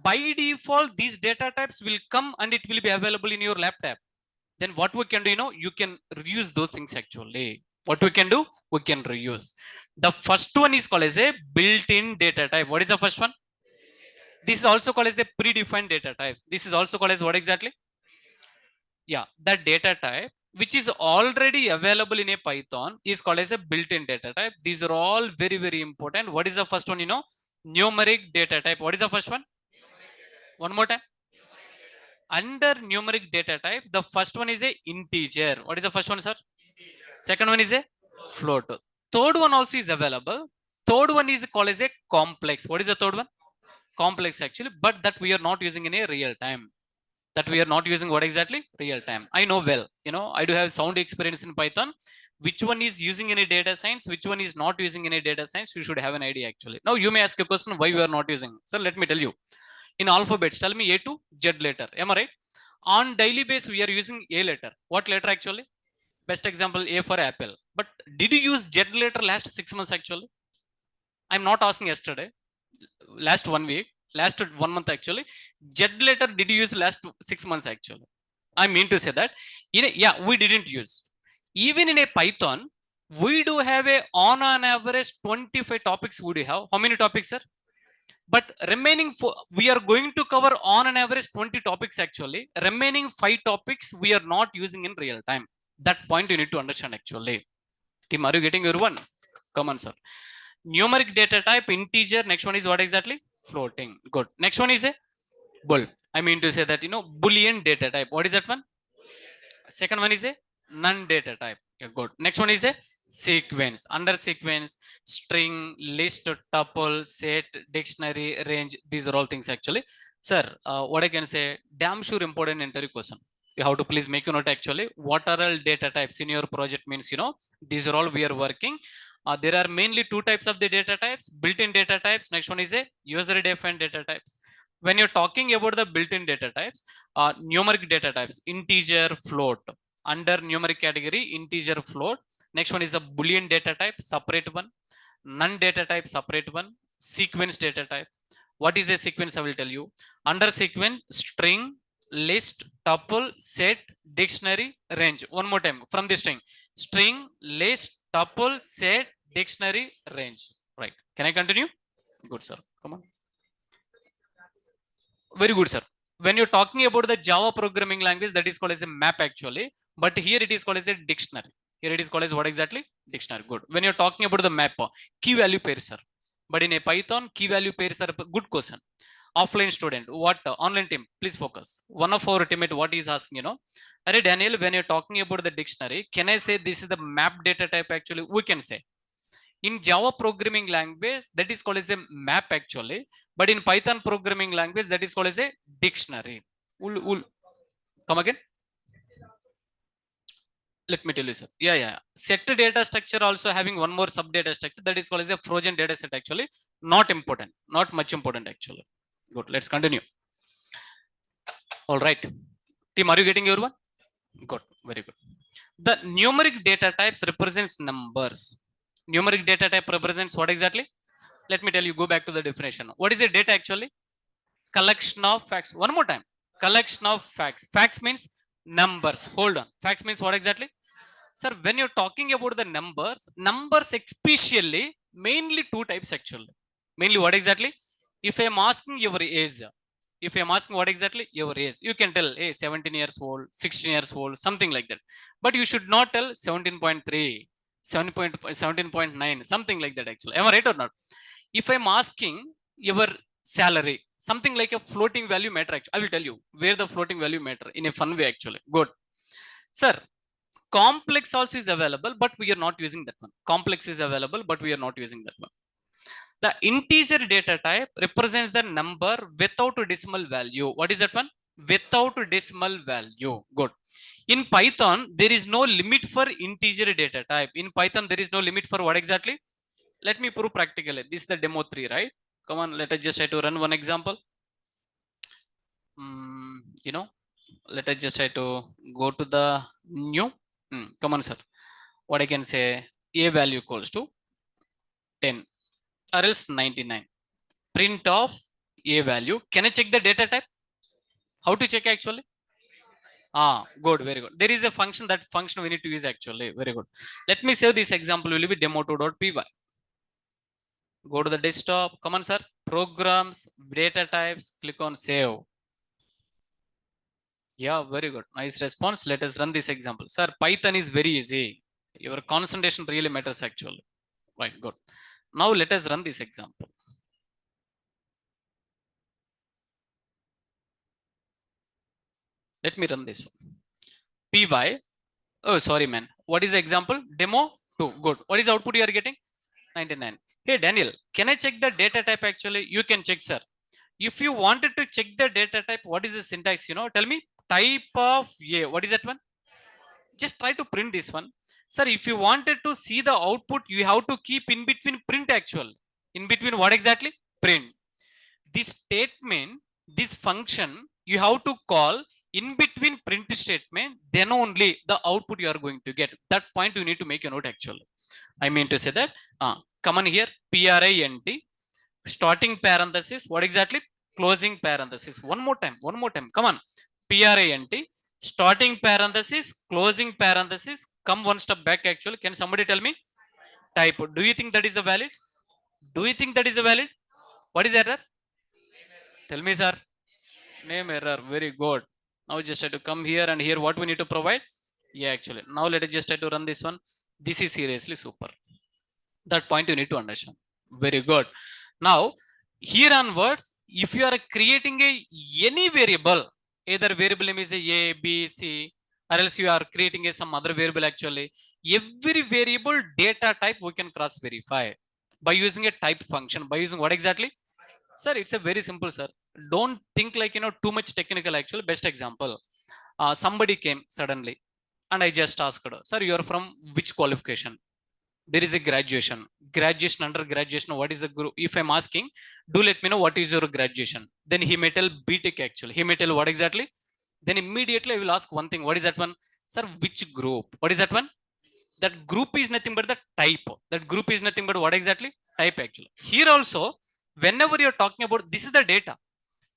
By default, these data types will come and it will be available in your laptop. Then what we can do, you can reuse those things actually. What we can do? We can reuse. The first one is called as a built-in data type. What is the first one? This is also called as a predefined data type. This is also called as what exactly? Yeah, that data type which is already available in a Python is called as a built-in data type. These are all very, very important. What is the first one? Numeric data type. What is the first one? One more time. Under numeric data type, the first one is a integer. What is the first one, sir? Second one is a float. Third one also is available. Third one is called as a complex. What is the third one? Complex actually, but that we are not using in a real time. That we are not using what exactly? Real time. I know well, I do have sound experience in Python. Which one is using any data science, which one is not using any data science, you should have an idea actually. Now you may ask a question, why you are not using? So let me tell you. In alphabets, tell me A to Z letter. Am I right? On daily basis, we are using A letter. What letter actually? Best example, A for apple. But did you use Z letter last 6 months actually? I'm not asking yesterday. Last 1 week, last 1 month actually. Z letter did you use last 6 months actually? I mean to say that yeah, we didn't use. Even in a Python, we do have a on an average 25 topics. Would you have how many topics, sir? But remaining we are going to cover on an average 20 topics actually. Remaining 5 topics we are not using in real time. That point you need to understand actually. Team, are you getting your one? Come on, sir. Numeric data type integer. Next one is what exactly? Floating. Good. Next one is a bull. I mean to say that Boolean data type. What is that one? Second one is a none data type. Yeah, good. Next one is a sequence. Under sequence, string, list, tuple, set, dictionary, range. These are all things actually. Sir, what I can say, damn sure important interview question. You have to please make a note actually. What are all data types in your project means, these are all we are working. There are mainly two types of the data types, built-in data types. Next one is a user-defined data types. When you're talking about the built-in data types, numeric data types, integer, float. Under numeric category, integer, float. Next one is a Boolean data type, separate one. None data type, separate one. Sequence data type. What is a sequence? I will tell you. Under sequence, string, list, tuple, set, dictionary, range. One more time from the string, list, tuple, set, dictionary, range. Right. Can I continue? Good, sir. Come on. Very good, sir. When you're talking about the Java programming language, that is called as a map actually. But here it is called as a dictionary. Here it is called as what exactly? Dictionary. Good. When you're talking about the map, key value pairs, sir. But in a Python, key value pairs are good question. Offline student, what? Online team, please focus. One of our teammate, what is asking, Array Daniel, when you're talking about the dictionary, can I say this is the map data type actually? We can say. In Java programming language, that is called as a map actually. But in Python programming language, that is called as a dictionary. Come again? Let me tell you, sir. Yeah. Set data structure also having one more sub data structure, that is called as a frozen data set actually. Not important, not much important actually. Good. Let's continue. All right. Team, are you getting your one? Good. Very good. The numeric data types represents numbers. Numeric data type represents what exactly? Let me tell you, go back to the definition. What is a data actually? Collection of facts. One more time. Collection of facts. Facts means numbers. Hold on. Facts means what exactly? Sir, when you're talking about the numbers especially, mainly two types actually. Mainly what exactly? If I'm asking your age, if I'm asking what exactly your age, you can tell, hey, 17 years old, 16 years old, something like that. But you should not tell 17.3, 17.9, something like that actually. Am I right or not? If I'm asking your salary, something like a floating value matter actually. I will tell you where the floating value matter in a fun way actually. Good. Sir, complex also is available, but we are not using that one. Complex is available, but we are not using that one. The integer data type represents the number without a decimal value. What is that one? Without a decimal value. Good. In Python, there is no limit for integer data type. In Python, there is no limit for what exactly? Let me prove practically. This is the demo 3, right? Come on, let us just try to run one example. Let us just try to go to the new. Come on, sir. What I can say, a value equals to 10 or else 99. Print of a value. Can I check the data type? How to check actually? Good, very good. There is a function, that function we need to use actually. Very good. Let me save this example, will be demo2.py. Go to the desktop. Come on, sir. Programs, data types, click on save. Yeah, very good. Nice response. Let us run this example. Sir, Python is very easy. Your concentration really matters actually. Right, good. Now let us run this example. Let me run this one. Py. Oh, sorry, man. What is the example? Demo 2. Good. What is the output you are getting? 99. Hey, Daniel, can I check the data type actually? You can check, sir. If you wanted to check the data type, what is the syntax? Tell me. Type of A. What is that one? Just try to print this one. Sir, if you wanted to see the output, you have to keep in between print actual. In between what exactly? Print. This statement, this function, you have to call in between print statement, then only the output you are going to get. That point you need to make a note actually. I mean to say that, come on here, print, starting parenthesis, what exactly? Closing parenthesis. One more time, come on. Print, starting parenthesis, closing parenthesis, come one step back actually. Can somebody tell me? Type. Do you think that is a valid? Do you think that is a valid? What is error? Tell me, sir. Name error. Very good. Now just try to come here, and here what we need to provide? Yeah, actually. Now let us just try to run this one. This is seriously super. That point you need to understand. Very good. Now, here onwards, if you are creating any variable, either variable name is A, B, C, or else you are creating some other variable actually, every variable data type we can cross verify by using a type function. By using what exactly? Sir, it's a very simple, sir. Don't think like, too much technical actually. Best example. Somebody came suddenly and I just asked, sir, you are from which qualification? There is a graduation, undergraduation. What is the group? If I'm asking, do let me know what is your graduation. Then he may tell BTech actually. He may tell what exactly. Then immediately I will ask one thing. What is that one? Sir, which group? What is that one? That group is nothing but the type. That group is nothing but what exactly? Type actually. Here also, whenever you're talking about, this is the data.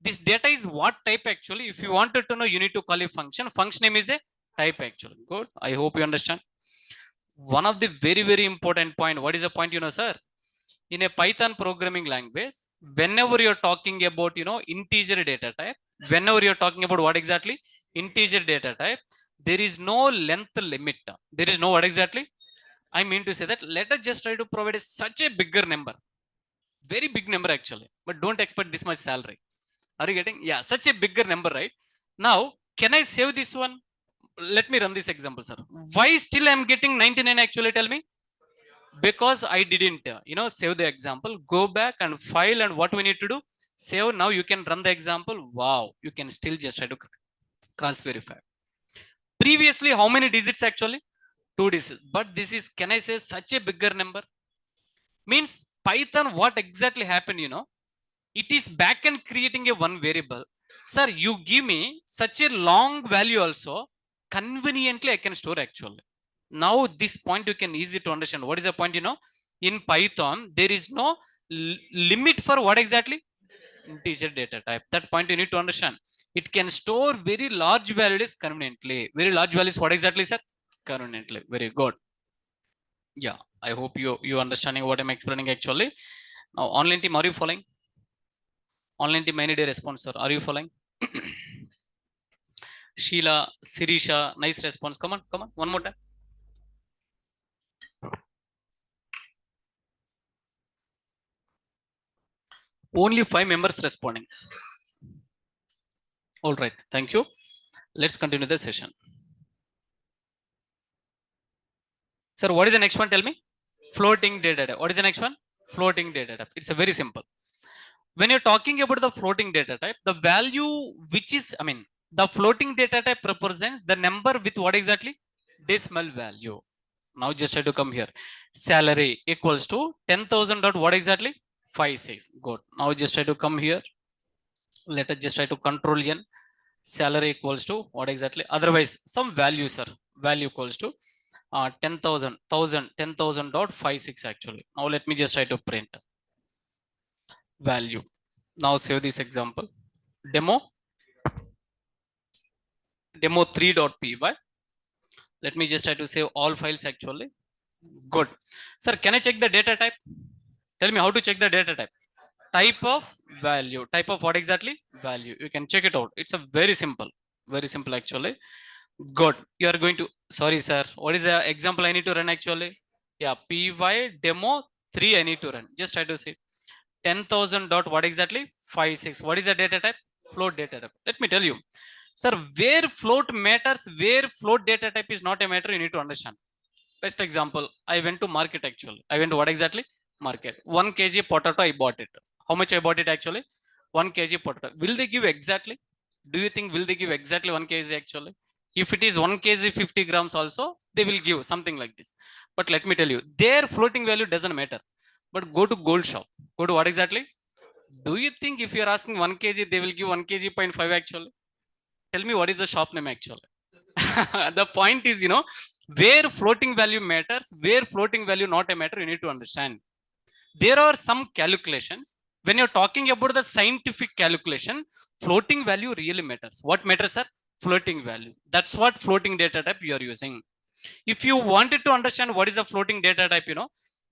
This data is what type actually. If you wanted to know, you need to call a function. Function name is a type actually. Good. I hope you understand. One of the very, very important point. What is the point, sir? In a Python programming language, whenever you're talking about, integer data type, whenever you're talking about what exactly? Integer data type, there is no length limit. There is no what exactly? I mean to say that, let us just try to provide such a bigger number. Very big number actually. But don't expect this much salary. Are you getting? Yeah, such a bigger number, right? Now, can I save this one? Let me run this example, sir. Why still I'm getting 99 actually? Tell me. Because I didn't, save the example. Go back and file, and what we need to do? Save. Now you can run the example. Wow, you can still just try to cross verify. Previously, how many digits actually? 2 digits. But this is, can I say, such a bigger number? Means Python, what exactly happened, it is backend creating a one variable. Sir, you give me such a long value also, conveniently I can store actually. Now this point you can easy to understand. What is the point? In Python there is no limit for what exactly? Integer data type. That point you need to understand. It can store very large values conveniently. Very large values, what exactly, sir? Conveniently. Very good. Yeah, I hope you understanding what I'm explaining actually. Now, online team, are you following? Online team, any day response, sir. Are you following? Sheila, Sirisha, nice response. Come on, one more time. Only 5 members responding. All right, thank you. Let's continue the session. Sir, what is the next one? Tell me. Floating data type. What is the next one? Floating data type. It's a very simple. When you're talking about the floating data type, the value which is, the floating data type represents the number with what exactly? Decimal value. Now just try to come here. Salary equals to 10,000 dot what exactly? 56. Good. Now just try to come here. Let us just try to control N. Salary equals to what exactly? Otherwise, some value, sir. Value equals to 10,000, 10,000 dot 56 actually. Now let me just try to print value. Now save this example. Demo demo3.py. Let me just try to save all files actually. Good. Sir, can I check the data type? Tell me how to check the data type. Type of value. Type of what exactly? Value. You can check it out. It's a very simple actually. Good. You are going to, sorry sir, what is the example I need to run actually? Yeah, py demo 3 I need to run. Just try to see 10,000 dot what exactly? 56. What is the data type? Float data type. Let me tell you, sir, where float matters, where float data type is not a matter, you need to understand. Best example, I went to market actually. I went to what exactly? Market. 1 kg potato, I bought it. How much I bought it actually? 1 kg potato. Will they give exactly? Do you think will they give exactly 1 kg actually? If it is 1 kg 50 grams also, they will give something like this. But let me tell you, their floating value doesn't matter. But go to gold shop. Go to what exactly? Do you think if you are asking 1 kg, they will give 1 kg 0.5 actually? Tell me what is the shop name actually? The point is, where floating value matters, where floating value not a matter, you need to understand. There are some calculations. When you're talking about the scientific calculation, floating value really matters. What matters, sir? Floating value. That's what floating data type you are using. If you wanted to understand what is a floating data type,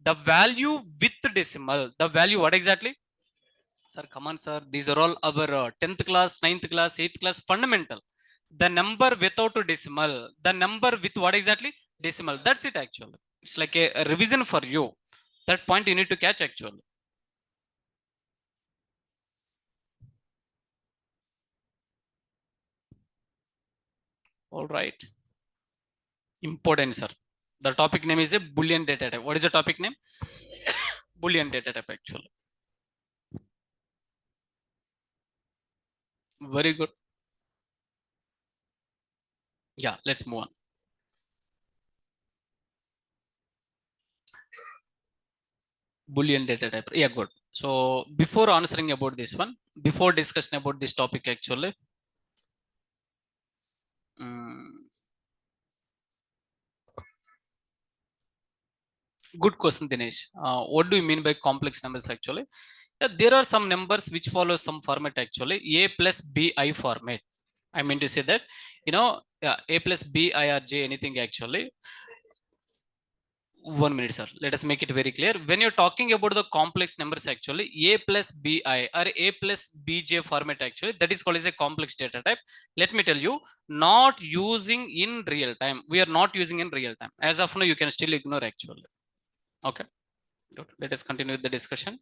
the value with decimal, the value, what exactly? Sir, come on, sir. These are all our 10th class, 9th class, 8th class fundamental. The number without a decimal, the number with what exactly? Decimal. That's it actually. It's like a revision for you. That point you need to catch actually. All right. Important, sir. The topic name is a Boolean data type. What is the topic name? Boolean data type actually. Very good. Yeah, let's move on. Boolean data type. Yeah, good. So before answering about this one, before discussion about this topic actually, good question, Dinesh. What do you mean by complex numbers actually? Yeah, there are some numbers which follow some format actually. A plus bi format. I mean to say that, yeah, a plus b I or j anything actually. 1 minute, sir. Let us make it very clear. When you're talking about the complex numbers, actually, a plus bi or a plus bj format, actually, that is called as a complex data type. Let me tell you, not using in real time. We are not using in real time. As of now, you can still ignore actually. Okay. Good. Let us continue with the discussion.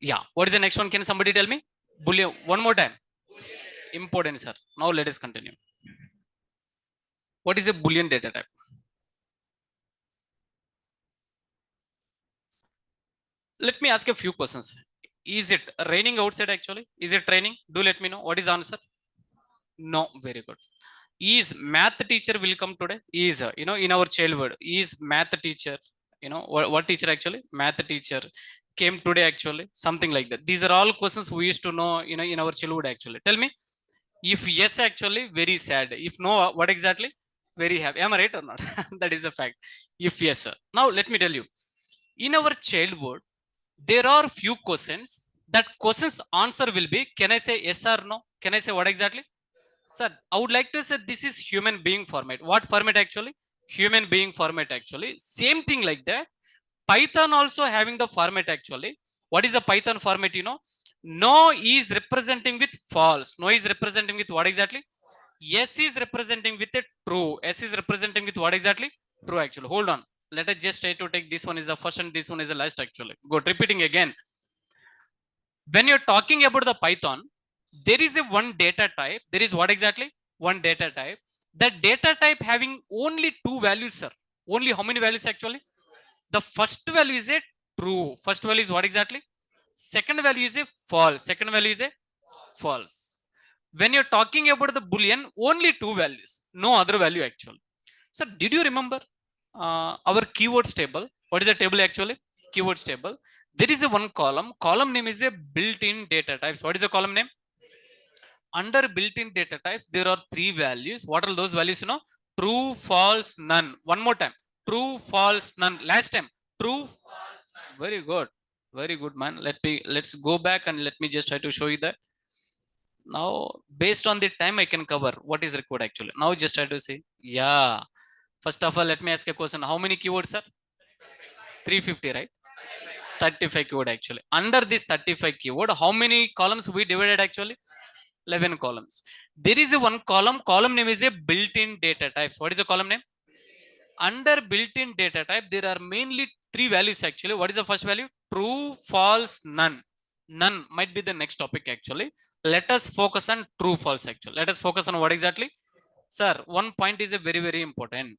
Yeah. What is the next one? Can somebody tell me? Boolean. One more time. Important, sir. Now let us continue. What is a Boolean data type? Let me ask a few questions. Is it raining outside actually? Is it raining? Do let me know. What is the answer? No. Very good. Is math teacher will come today? Is, in our childhood, is math teacher, what teacher actually? Math teacher came today actually. Something like that. These are all questions we used to know, in our childhood actually. Tell me. If yes, actually, very sad. If no, what exactly? Very happy. Am I right or not? That is a fact. If yes, sir. Now let me tell you. In our childhood, there are few questions. That questions answer will be, can I say yes or no? Can I say what exactly? Sir, I would like to say this is human being format. What format actually? Human being format actually. Same thing like that. Python also having the format actually. What is the Python format? No is representing with false. No is representing with what exactly? Yes is representing with a true. S is representing with what exactly? True actually. Hold on. Let us just try to take this one is the first and this one is the last actually. Go repeating again. When you're talking about the Python, there is a one data type. There is what exactly? One data type. That data type having only two values, sir. Only how many values actually? The first value is a true. First value is what exactly? Second value is a false. Second value is a false. When you're talking about the Boolean, only two values, no other value actually. So did you remember our keywords table? What is the table actually? Keywords table. There is a one column. Column name is a built-in data types. What is the column name? Under built-in data types, there are three values. What are those values? True, false, none. One more time. True, false, none. Last time. True. Very good. Very good, man. Let's go back and let me just try to show you that. Now based on the time I can cover what is required actually. Now just try to see. Yeah, first of all let me ask a question. How many keywords, sir? 350, right? 35 keyword actually. Under this 35 keyword, how many columns we divided actually? 11 columns. There is a one column name is a built-in data types. What is the column name? Under built-in data type, there are mainly three values actually. What is the first value? True, false, none. None might be the next topic actually. Let us focus on true, false actually. Let us focus on what exactly? Sir, one point is a very, very important.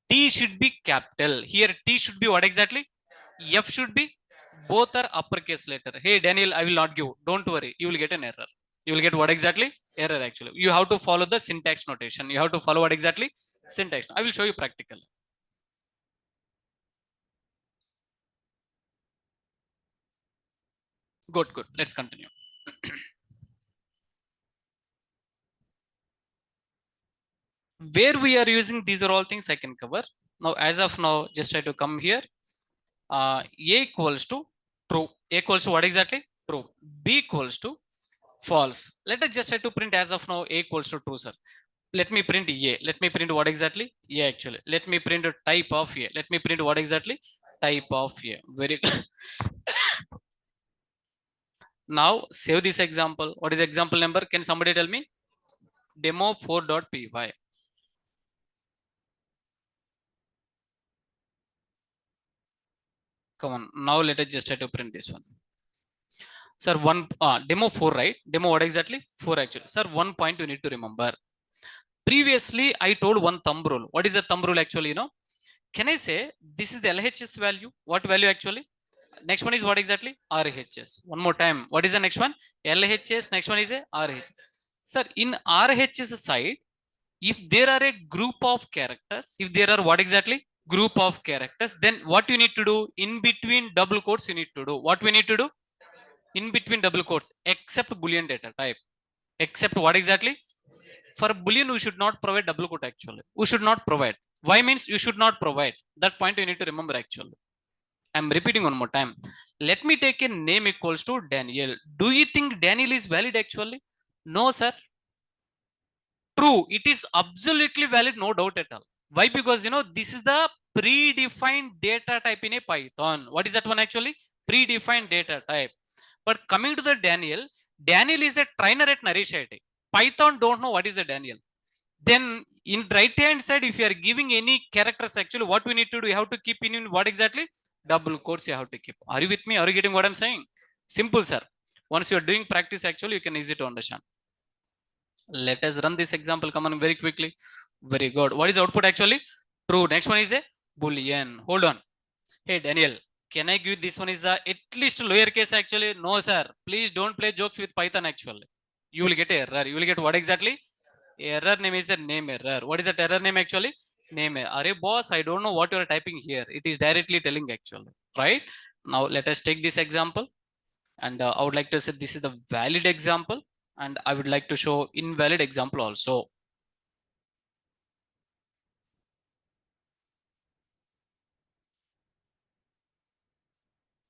T should be capital. Here T should be what exactly? F should be, both are uppercase letter. Hey Daniel, I will not give. Don't worry. You will get an error. You will get what exactly? Error actually. You have to follow the syntax notation. You have to follow what exactly? Syntax. I will show you practical. Good, good. Let's continue. Where we are using, these are all things I can cover. Now, as of now, just try to come here. A equals to true. A equals to what exactly? True. B equals to false. Let us just try to print as of now A equals to true, sir. Let me print A. Let me print what exactly? A actually. Let me print a type of A. Let me print what exactly? Type of A. Very good. Now save this example. What is example number? Can somebody tell me? Demo 4.py. Come on. Now let us just try to print this one. Sir, one demo 4, right? Demo what exactly? 4 actually. Sir, one point you need to remember. Previously, I told one thumb rule. What is the thumb rule actually? Can I say this is the LHS value? What value actually? Next one is what exactly? RHS. One more time. What is the next one? LHS. Next one is a RHS. Sir, in RHS side, if there are a group of characters, if there are what exactly? Group of characters, then what you need to do? In between double quotes, you need to do. What we need to do? In between double quotes, except boolean data type. Except what exactly? For boolean we should not provide double quote actually. We should not provide. Why means you should not provide? That point you need to remember actually. I'm repeating one more time. Let me take a name equals to Daniel. Do you think Daniel is valid actually? No, sir. True, it is absolutely valid, no doubt at all. Why? Because this is the predefined data type in a Python. What is that one actually? Predefined data type. But coming to the Daniel, Daniel is a trainer at Narishite. Python don't know what is a Daniel. Then in right hand side, if you are giving any characters actually, what we need to do? You have to keep in what exactly? Double quotes you have to keep. Are you with me? Are you getting what I'm saying? Simple, sir. Once you are doing practice actually, you can easy to understand. Let us run this example. Come on, very quickly. Very good. What is the output actually? True. Next one is a boolean. Hold on. Hey Daniel, can I give this one is a at least lowercase actually? No, sir. Please don't play jokes with Python actually. You will get error. You will get what exactly? Error name is a name error. What is that error name actually? Name error. Array boss, I don't know what you are typing here. It is directly telling actually. Right? Now let us take this example. And I would like to say this is the valid example. And I would like to show invalid example also.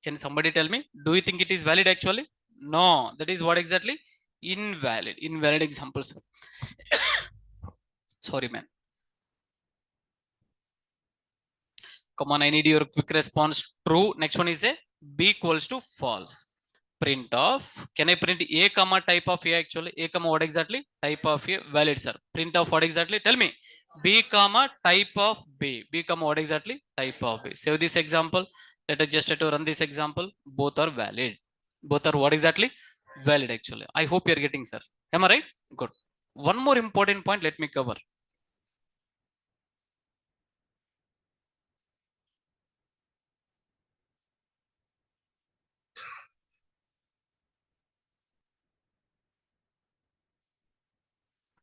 Can somebody tell me? Do you think it is valid actually? No, that is what exactly? Invalid. Invalid examples. Sorry, man. Come on, I need your quick response. True. Next one is a B equals to false. Print of. Can I print A comma type of A actually? A comma what exactly? Type of A. Valid, sir. Print of what exactly? Tell me. B comma type of B. B comma what exactly? Type of B. Save this example. Let us just try to run this example. Both are valid. Both are what exactly? Valid actually. I hope you are getting, sir. Am I right? Good. One more important point let me cover.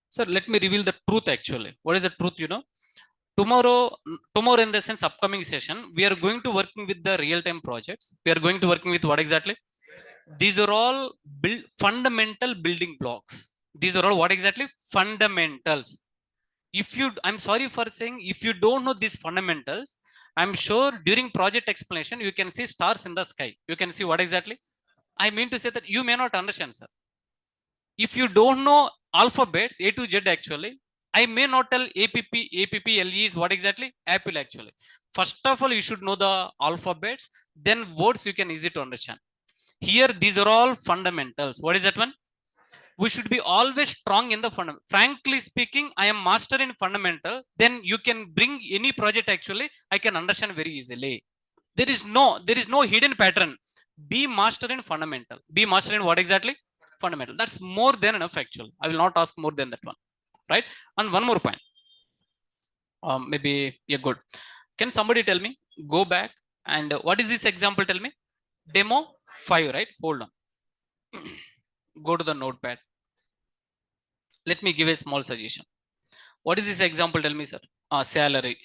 Sir, let me reveal the truth actually. What is the truth? Tomorrow in the sense upcoming session, we are going to working with the real-time projects. We are going to working with what exactly? These are all fundamental building blocks. These are all what exactly? Fundamentals. I'm sorry for saying, if you don't know these fundamentals, I'm sure during project explanation, you can see stars in the sky. You can see what exactly? I mean to say that you may not understand, sir. If you don't know alphabets A to Z actually, I may not tell APPLE is what exactly? Apple actually. First of all, you should know the alphabets, then words you can easy to understand. Here, these are all fundamentals. What is that one? We should be always strong in the fundamental. Frankly speaking, I am master in fundamental, then you can bring any project actually, I can understand very easily. There is no hidden pattern. Be master in fundamental. Be master in what exactly? Fundamental. That's more than enough actually. I will not ask more than that one. Right? And one more point. Maybe yeah, good. Can somebody tell me? Go back and what is this example? Tell me. Demo 5, right? Hold on. Go to the notepad. Let me give a small suggestion. What is this example? Tell me, sir. Salary.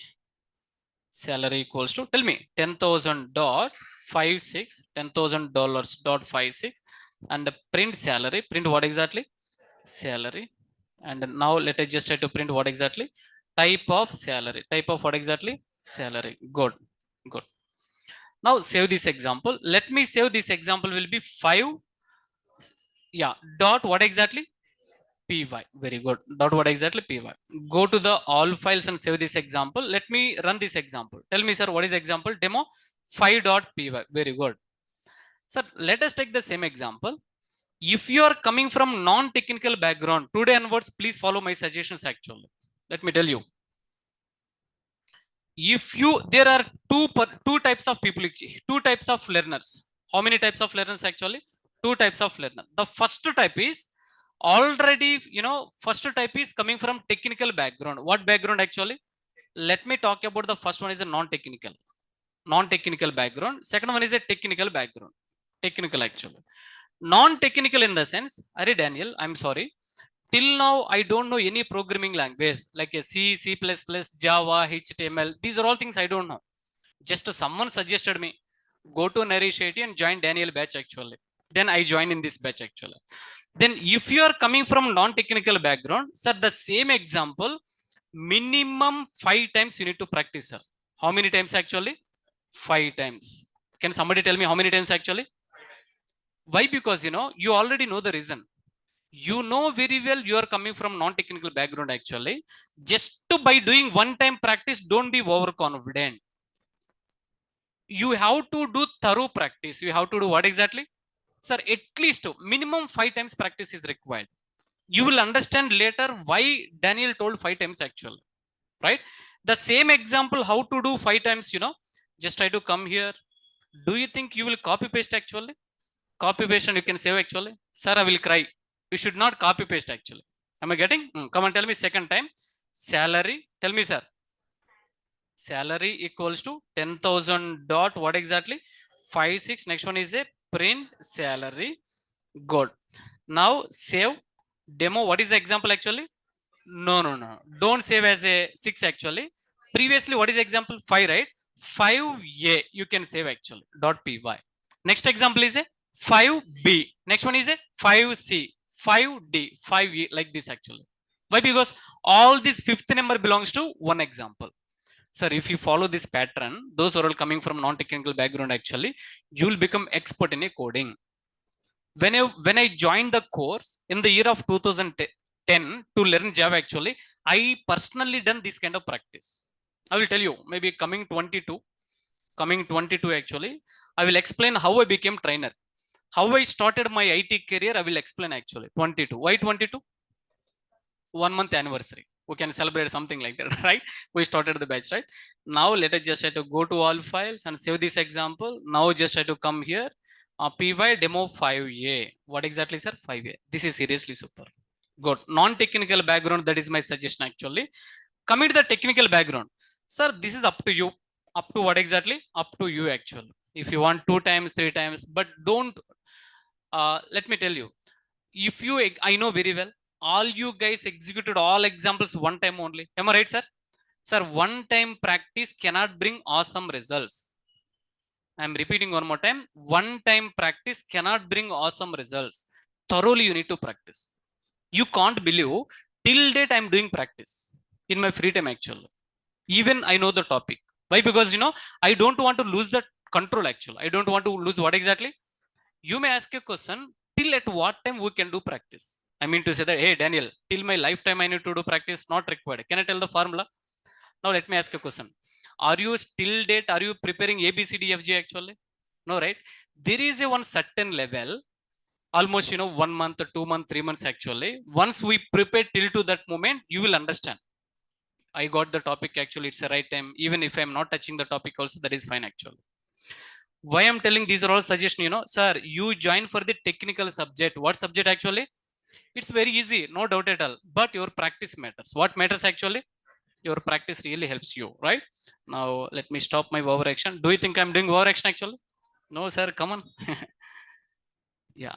Salary equals to, tell me, 10,000 dot 56, $10,000 dot 56, and print salary. Print what exactly? Salary. And now let us just try to print what exactly? Type of salary. Type of what exactly? Salary. Good. Good. Now save this example. Let me save this example will be 5. Yeah. Dot what exactly? Py. Very good. Dot what exactly? Py. Go to the all files and save this example. Let me run this example. Tell me, sir, what is example? Demo 5.py. Very good. Sir, let us take the same example. If you are coming from non-technical background, today onwards, please follow my suggestions actually. Let me tell you. There are two types of people, two types of learners. How many types of learners actually? Two types of learner. The first type is already, first type is coming from technical background. What background actually? Let me talk about the first one is a non-technical background. Second one is a technical background. Technical actually. Non-technical in the sense, Ari Daniel, I'm sorry. Till now, I don't know any programming language like a C, C++, Java, HTML. These are all things I don't know. Just someone suggested me, go to Naresh Shetty and join Daniel batch actually. Then I joined in this batch actually. Then if you are coming from non-technical background, sir, the same example, minimum 5 times you need to practice, sir. How many times actually? 5 times. Can somebody tell me how many times actually? Why? Because you already know the reason. You know very well you are coming from non-technical background actually. Just by doing one time practice, don't be overconfident. You have to do thorough practice. You have to do what exactly? Sir, at least minimum 5 times practice is required. You will understand later why Daniel told 5 times actually. Right? The same example, how to do 5 times, just try to come here. Do you think you will copy paste actually? Copy paste and you can save actually? Sir, I will cry. You should not copy paste actually. Am I getting? Come on, tell me second time. Salary. Tell me, sir. Salary equals to 10,000 dot what exactly? 56. Next one is a print salary. Good. Now save. Demo. What is the example actually? No. Don't save as a 6 actually. Previously, what is example? 5, right? 5a. You can save actually. Dot py. Next example is a 5b. Next one is a 5c. 5d. 5e. Like this actually. Why? Because all this fifth number belongs to one example. Sir, if you follow this pattern, those are all coming from non-technical background actually, you will become expert in a coding. When I joined the course in the year of 2010 to learn Java actually, I personally done this kind of practice. I will tell you, maybe coming 22 actually, I will explain how I became trainer. How I started my IT career, I will explain actually. 22. Why 22? 1 month anniversary. We can celebrate something like that, right? We started the batch, right? Now let us just try to go to all files and save this example. Now just try to come here. Py demo 5a. What exactly, sir? 5a. This is seriously super. Good. Non-technical background, that is my suggestion actually. Coming to the technical background. Sir, this is up to you. Up to what exactly? Up to you actually. If you want 2 times, 3 times, but don't, let me tell you. If you, I know very well, all you guys executed all examples one time only. Am I right, sir? Sir, one time practice cannot bring awesome results. I am repeating one more time. One time practice cannot bring awesome results. Thoroughly you need to practice. You can't believe, till date I am doing practice in my free time actually. Even I know the topic. Why? Because I don't want to lose the control actually. I don't want to lose what exactly? You may ask a question, till at what time we can do practice? I mean to say that, hey, Daniel, till my lifetime I need to do practice, not required. Can I tell the formula? Now let me ask a question. Are you still date? Are you preparing A, B, C, D, F, G actually? No, right? There is a one certain level, almost 1 month, 2 month, 3 months actually. Once we prepare till to that moment, you will understand. I got the topic actually. It's the right time. Even if I'm not touching the topic, also that is fine actually. Why I'm telling these are all suggestions, sir, you join for the technical subject. What subject actually? It's very easy, no doubt at all. But your practice matters. What matters actually? Your practice really helps you, right? Now let me stop my overaction. Do you think I'm doing overaction actually? No, sir. Come on. Yeah.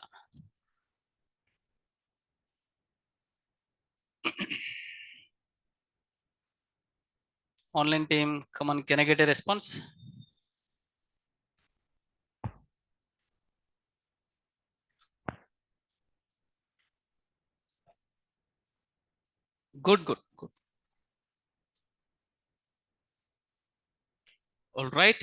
Online team, come on. Can I get a response? Good, good, good. All right.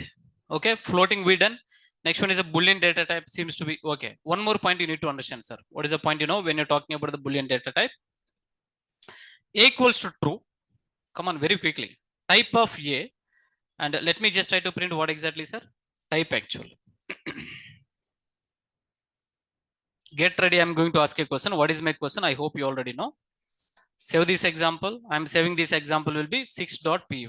Okay. Floating we done. Next one is a Boolean data type. Seems to be okay. One more point you need to understand, sir. What is the point? When you're talking about the Boolean data type, A equals to true. Come on, very quickly. Type of A, and let me just try to print what exactly, sir. Type actually. Get ready. I'm going to ask a question. What is my question? I hope you already know. Save this example. I'm saving this example will be 6.py.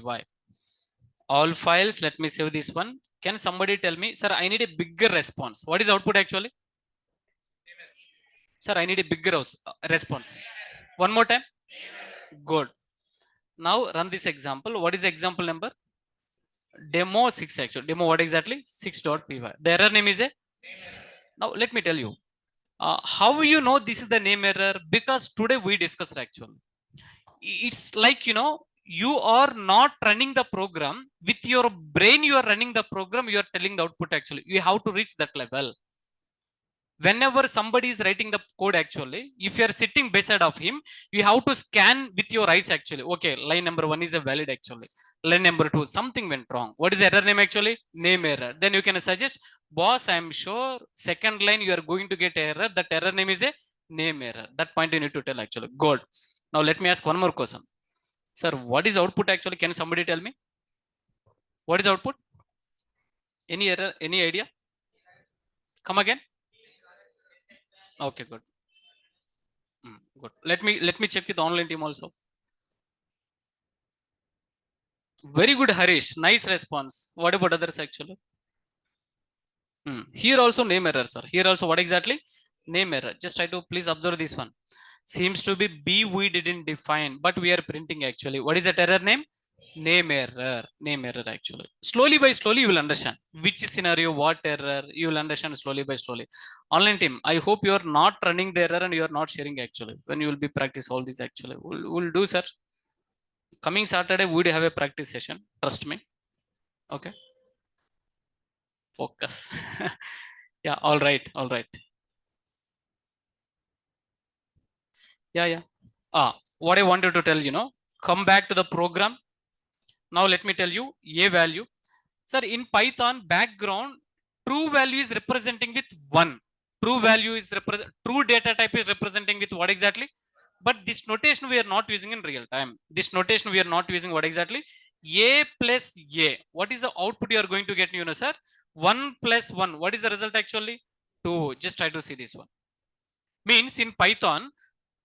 All files. Let me save this one. Can somebody tell me, sir, I need a bigger response. What is output actually? Sir, I need a bigger response. One more time. Good. Now run this example. What is the example number? Demo 6 actually. Demo what exactly? 6.py. The error name is a. Now let me tell you. How you know this is the name error? Because today we discussed actually. It's like you are not running the program with your brain. You are running the program. You are telling the output actually. You have to reach that level. Whenever somebody is writing the code actually, if you are sitting beside of him, you have to scan with your eyes actually. Okay, line number 1 is a valid actually. Line number 2, something went wrong. What is the error name actually? Name error. Then you can suggest, boss, I am sure second line you are going to get error. That error name is a name error. That point you need to tell actually. Good. Now let me ask one more question. Sir, what is output actually? Can somebody tell me? What is output? Any error? Any idea? Come again. Okay, good. Good. Let me check with the online team also. Very good, Harish. Nice response. What about others actually? Here also name error, sir. Here also what exactly? Name error. Just try to please observe this one. Seems to be B we didn't define, but we are printing actually. What is that error name? Name error. Name error actually. Slowly by slowly you will understand which scenario, what error. You will understand slowly by slowly. Online team, I hope you are not running the error and you are not sharing actually. When you will be practice all this actually. We'll do, sir. Coming Saturday, we would have a practice session. Trust me. Okay. Focus. Yeah. All right. All right. Yeah. Yeah. What I wanted to tell, come back to the program. Now let me tell you a value. Sir, in Python background, true value is representing with 1. True value is true data type is representing with what exactly? But this notation we are not using in real time. This notation we are not using what exactly? A plus A. What is the output you are going to get, sir? 1 plus 1. What is the result actually? 2. Just try to see this one. Means in Python,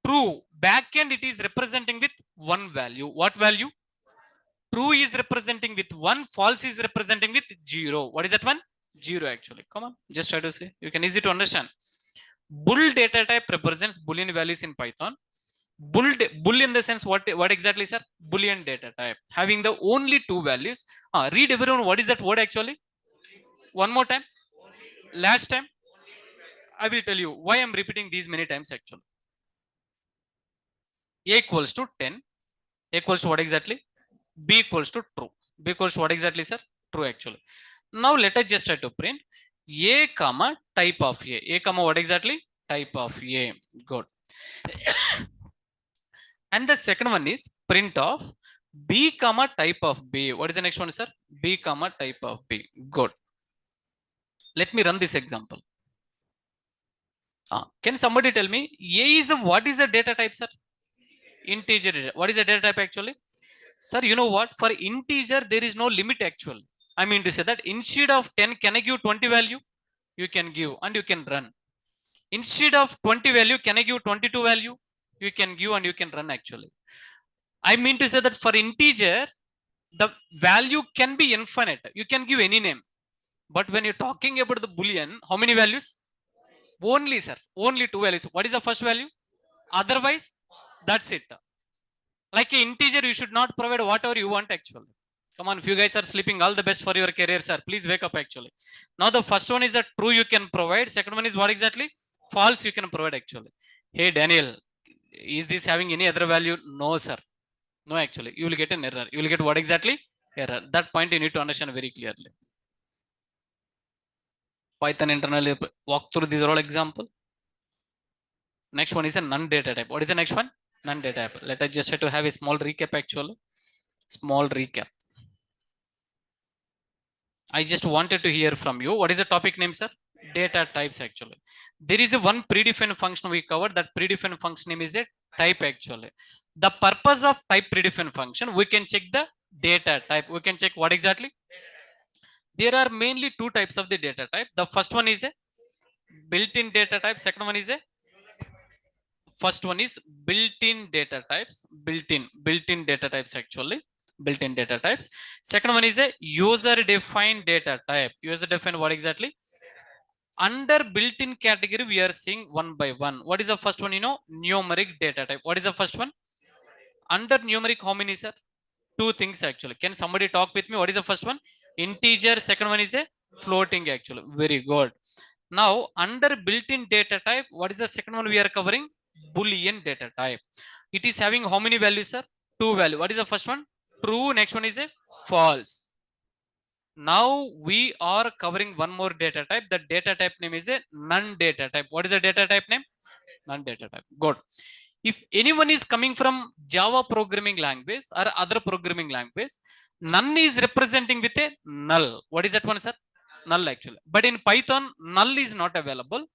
true backend it is representing with 1 value. What value? True is representing with 1, false is representing with 0. What is that one? 0 actually. Come on, just try to see. You can easy to understand. Bool data type represents Boolean values in Python. Bool in the sense what exactly, sir? Boolean data type having the only 2 values. Read everyone. What is that word actually? One more time. Last time. I will tell you why I'm repeating these many times actually. A equals to 10. A equals to what exactly? B equals to true. B equals to what exactly, sir? True actually. Now let us just try to print A comma type of A. A comma what exactly? Type of A. Good. And the second one is print of B comma type of B. What is the next one, sir? B comma type of B. Good. Let me run this example. Can somebody tell me, A is what is a data type, sir? Integer data. What is a data type actually? Sir, you know what? For integer, there is no limit actually. I mean to say that instead of 10, can I give 20 value? You can give and you can run. Instead of 20 value, can I give 22 value? You can give and you can run actually. I mean to say that for integer, the value can be infinite. You can give any name. But when you're talking about the Boolean, how many values? Only, sir. Only two values. What is the first value? Otherwise, that's it. Like an integer, you should not provide whatever you want actually. Come on, if you guys are sleeping, all the best for your career, sir. Please wake up actually. Now, the first one is that true you can provide. Second one is what exactly? False you can provide actually. Hey, Daniel, is this having any other value? No, sir. No, actually. You will get an error. You will get what exactly? Error. That point you need to understand very clearly. Python internally walk through these all example. Next one is a none data type. What is the next one? None data type. Let us just try to have a small recap actually. Small recap. I just wanted to hear from you. What is the topic name, sir? Data types actually. There is a one predefined function we covered. That predefined function name is a type actually. The purpose of type predefined function, we can check the data type. We can check what exactly? There are mainly two types of the data type. The first one is a built-in data type. Second one is a first one is built-in data types. Built-in data types actually. Built-in data types. Second one is a user-defined data type. User-defined what exactly? Under built-in category, we are seeing one by one. What is the first one? You know, numeric data type. What is the first one? Under numeric, how many, sir? Two things actually. Can somebody talk with me? What is the first one? Integer. Second one is a floating actually. Very good. Now, under built-in data type, what is the second one we are covering? Boolean data type. It is having how many values, sir? Two value. What is the first one? True. Next one is a false. Now we are covering one more data type. The data type name is a none data type. What is the data type name? None data type. Good. If anyone is coming from Java programming language or other programming language, none is representing with a null. What is that one, sir? Null actually. But in Python, null is not available.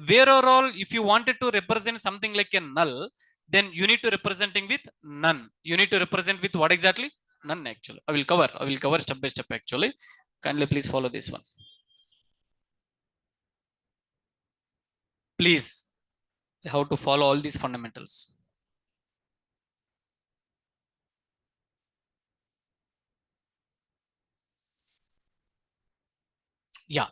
Where or all, if you wanted to represent something like a null, then you need to representing with none. You need to represent with what exactly? None actually. I will cover step by step actually. Kindly please follow this one. Please, how to follow all these fundamentals. Yeah.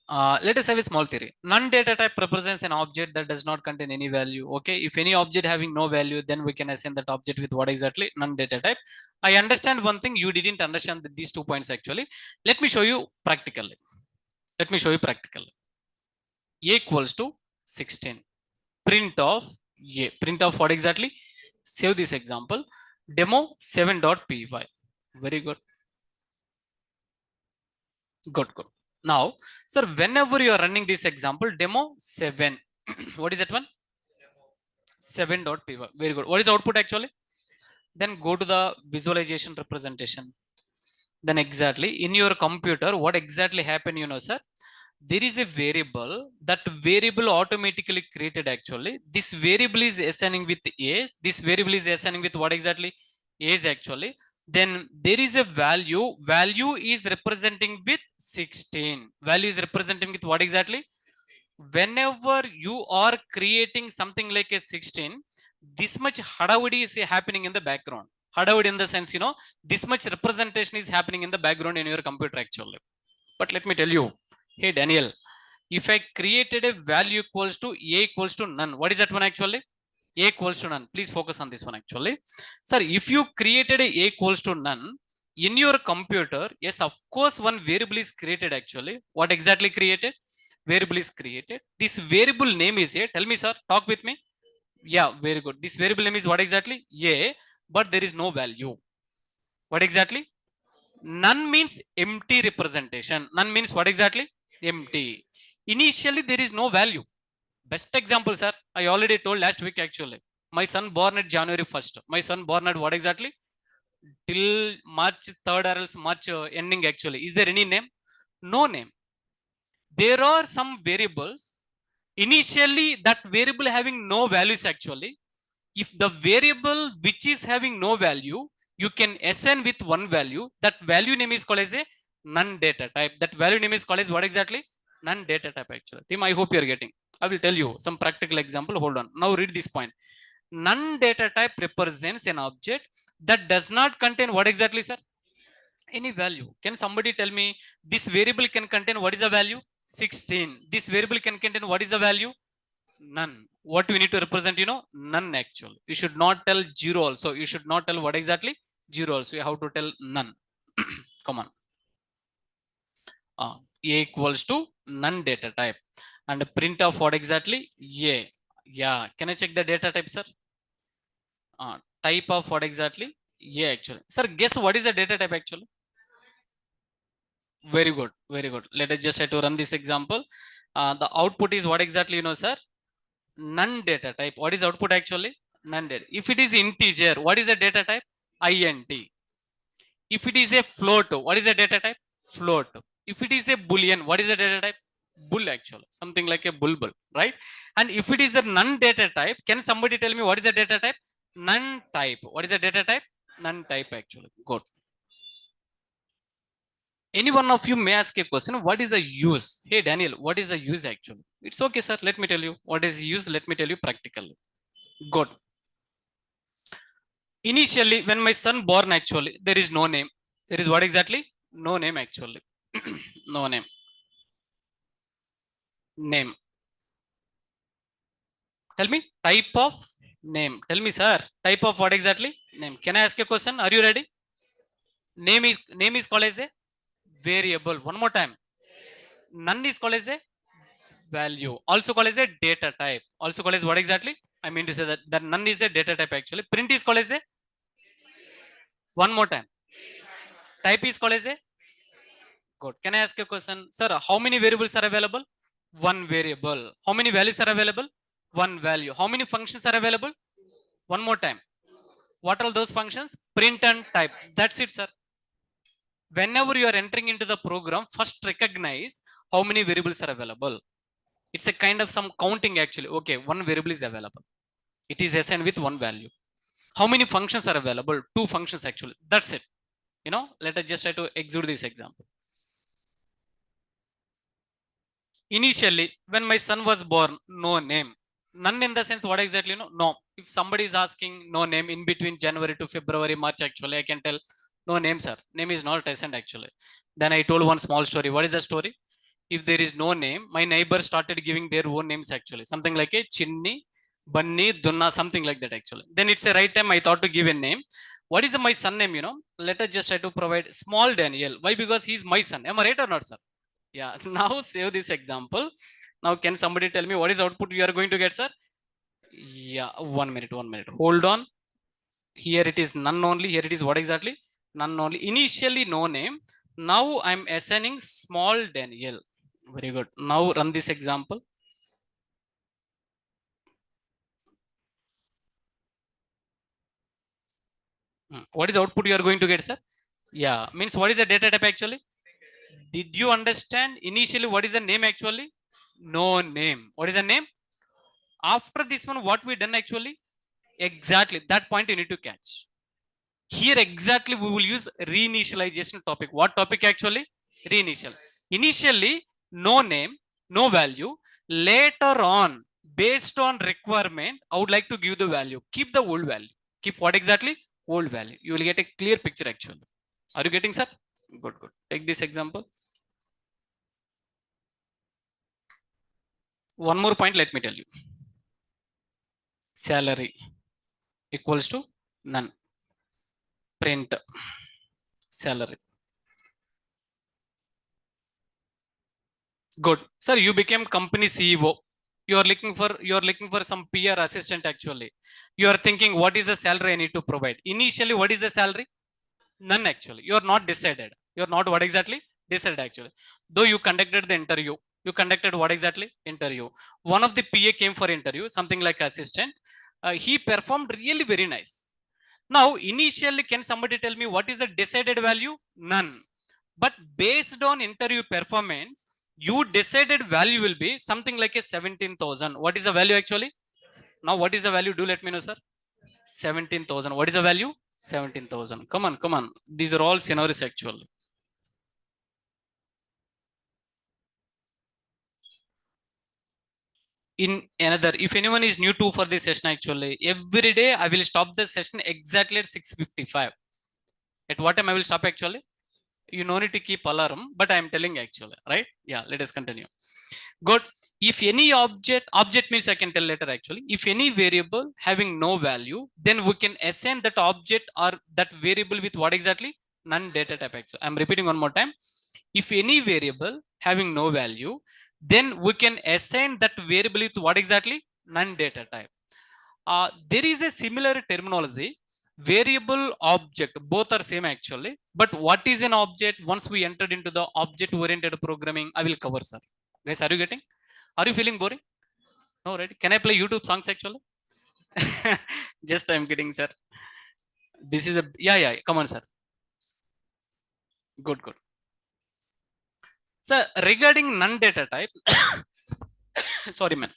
Let us have a small theory. None data type represents an object that does not contain any value. Okay. If any object having no value, then we can assign that object with what exactly? None data type. I understand one thing. You didn't understand these 2 points actually. Let me show you practically. Let me show you practically. A equals to 16. Print of A. Print of what exactly? Save this example. Demo 7.py. Very good. Good. Now, sir, whenever you are running this example, demo 7, what is that one? 7.py. Very good. What is the output actually? Then go to the visualization representation. Then exactly in your computer, what exactly happened, you know, sir? There is a variable. That variable automatically created actually. This variable is assigning with A. This variable is assigning with what exactly? Age actually. Then there is a value. Value is representing with 16. Value is representing with what exactly? Whenever you are creating something like a 16, this much hadavadi is happening in the background. Hadavadi in the sense, you know, this much representation is happening in the background in your computer actually. But let me tell you, hey Daniel, if I created a value equals to A equals to none, what is that one actually? A equals to none. Please focus on this one actually. Sir, if you created a equals to none in your computer, yes, of course, one variable is created actually. What exactly created? Variable is created. This variable name is A. Tell me, sir, talk with me. Yeah, very good. This variable name is what exactly? A, but there is no value. What exactly? None means empty representation. None means what exactly? Empty. Initially, there is no value. Best example, sir. I already told last week actually. My son born at January 1st. My son born at what exactly? Till March 3rd or else March ending actually. Is there any name? No name. There are some variables Initially, that variable having no values actually. If the variable which is having no value, you can assign with one value. That value name is called as a none data type. That value name is called as what exactly? None data type actually. Team, I hope you are getting. I will tell you some practical example. Hold on. Now read this point. None data type represents an object that does not contain what exactly, sir? Any value. Can somebody tell me this variable can contain what is the value? 16. This variable can contain what is the value? None. What we need to represent, none actually. You should not tell zero also. You should not tell what exactly? Zero also. You have to tell none. Come on. A equals to none data type. And print of what exactly? A. Yeah. Can I check the data type, sir? Type of what exactly? A actually. Sir, guess what is the data type actually? Very good. Very good. Let us just try to run this example. The output is what exactly, sir? None data type. What is output actually? None data. If it is integer, what is the data type? Int. If it is a float, what is the data type? Float. If it is a boolean, what is the data type? Bull actually. Something like a bulbul, right? And if it is a none data type, can somebody tell me what is the data type? None type. What is the data type? None type actually. Good. Any one of you may ask a question, what is the use? Hey Daniel, what is the use actually? It's okay, sir. Let me tell you what is use. Let me tell you practically. Good. Initially, when my son born actually, there is no name. There is what exactly? No name actually. No name. Name. Tell me type of name. Tell me, sir, type of what exactly? Name. Can I ask a question? Are you ready? Name is called as a variable. One more time. None is called as a value. Also called as a data type. Also called as what exactly? I mean to say that none is a data type actually. Print is called as a, one more time. Type is called as a, good. Can I ask a question? Sir, how many variables are available? One variable. How many values are available? One value. How many functions are available? One more time. What are those functions? Print and type. That's it, sir. Whenever you are entering into the program, first recognize how many variables are available. It's a kind of some counting actually. Okay, one variable is available. It is assigned with one value. How many functions are available? Two functions actually. That's it. Let us just try to execute this example. Initially, when my son was born, no name. None in the sense what exactly? No. If somebody is asking no name in between January to February, March, actually, I can tell no name, sir. Name is not assigned actually. Then I told one small story. What is the story? If there is no name, my neighbor started giving their own names actually. Something like a Chinni, Bunny, Dunna, something like that actually. Then it's a right time I thought to give a name. What is my son name? Let us just try to provide small Daniel. Why? Because he's my son. Am I right or not, sir? Yeah. Now save this example. Now can somebody tell me what is output you are going to get, sir? Yeah. 1 minute. 1 minute. Hold on. Here it is none only. Here it is what exactly? None only. Initially no name. Now I'm assigning small Daniel. Very good. Now run this example. What is output you are going to get, sir? Yeah. Means what is the data type actually? Did you understand initially what is the name actually? No name. What is the name? After this one, what we done actually? Exactly. That point you need to catch. Here exactly we will use reinitialization topic. What topic actually? Reinitial. Initially, no name, no value. Later on, based on requirement, I would like to give the value. Keep the old value. Keep what exactly? Old value. You will get a clear picture actually. Are you getting, sir? Good, good. Take this example. One more point, let me tell you. Salary equals to none. Print salary. Good. Sir, you became company CEO. You are looking for some PR assistant actually. You are thinking what is the salary I need to provide. Initially, what is the salary? None actually. You are not decided. You are not what exactly? Decided actually. Though you conducted the interview. You conducted what exactly? Interview. One of the PA came for interview, something like assistant. He performed really very nice. Now, initially, can somebody tell me what is the decided value? None. But based on interview performance, You decided value will be something like a 17,000. What is the value actually? Now, what is the value? Do let me know, sir. 17,000. What is the value? 17,000. Come on, come on. These are all scenarios actually. In another, if anyone is new to for this session, actually, every day I will stop the session exactly at 6:55. At what time I will stop actually? You no need to keep alarm, but I am telling actually, right? Yeah, let us continue. Good. If any object means I can tell later actually. If any variable having no value, then we can assign that object or that variable with what exactly? None data type actually. I'm repeating one more time. If any variable having no value, then we can assign that variable with what exactly? None data type. There is a similar terminology, variable object, both are same actually, but what is an object? Once we entered into the object oriented programming, I will cover, sir. Guys, are you getting? Are you feeling boring? No, right? Can I play YouTube songs actually? Just I'm kidding, sir. This is a, yeah, come on, sir. Good. So regarding non data type, sorry man,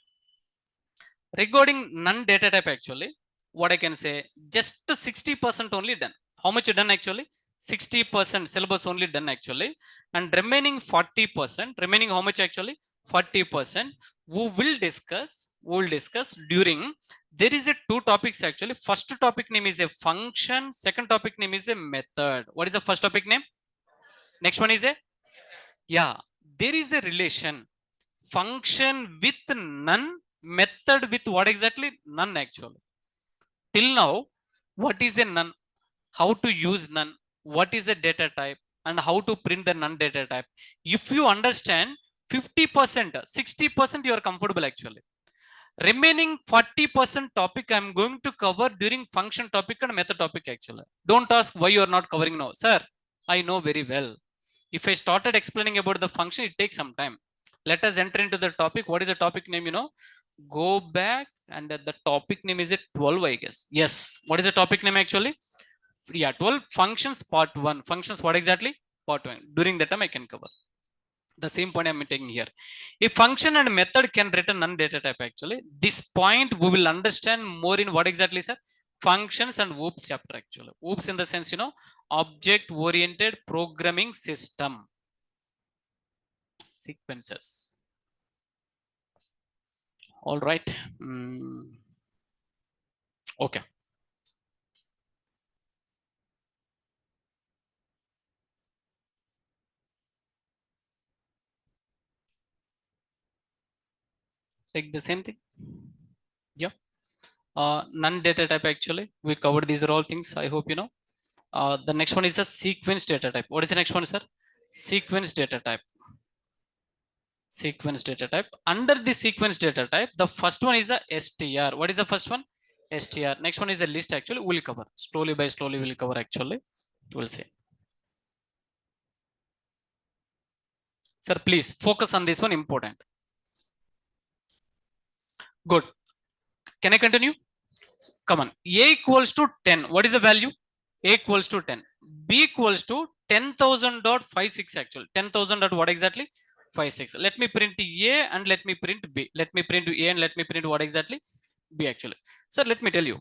regarding non data type actually, what I can say, just 60% only done. How much done actually? 60% syllabus only done actually, and remaining 40%, remaining how much actually? 40% we will discuss during. There is a two topics actually. First topic name is a function, second topic name is a method. What is the first topic name? Next one is a, yeah, there is a relation, function with none, method with what exactly? None actually. Till now, what is a none? How to use none? What is a data type? And how to print the none data type? If you understand 50%, 60% you are comfortable actually. Remaining 40% topic I'm going to cover during function topic and method topic actually. Don't ask why you are not covering now. Sir, I know very well. If I started explaining about the function, it takes some time. Let us enter into the topic. What is the topic name? Go back, and the topic name is it 12, I guess. Yes. What is the topic name actually? Yeah, 12 functions part 1. Functions, what exactly? Part 1. During that time I can cover. The same point I'm taking here. If function and method can return none data type actually, this point we will understand more in what exactly, sir? Functions and OOPS chapter actually. OOPS in the sense, object oriented programming system. Sequences. All right. Okay. Take the same thing. Yeah. None data type actually. We covered these are all things. I hope you know. The next one is a sequence data type. What is the next one, sir? Sequence data type. Sequence data type. Under the sequence data type, the first one is a str. What is the first one? Str. Next one is the list actually. We'll cover slowly by slowly. We'll cover actually. We'll see. Sir, please focus on this one. Important. Good. Can I continue? Come on. A equals to 10. What is the value? A equals to 10. B equals to 10,000.56 actually. 10,000 dot what exactly? 56. Let me print A and let me print B. Let me print A and let me print what exactly? B actually. Sir, let me tell you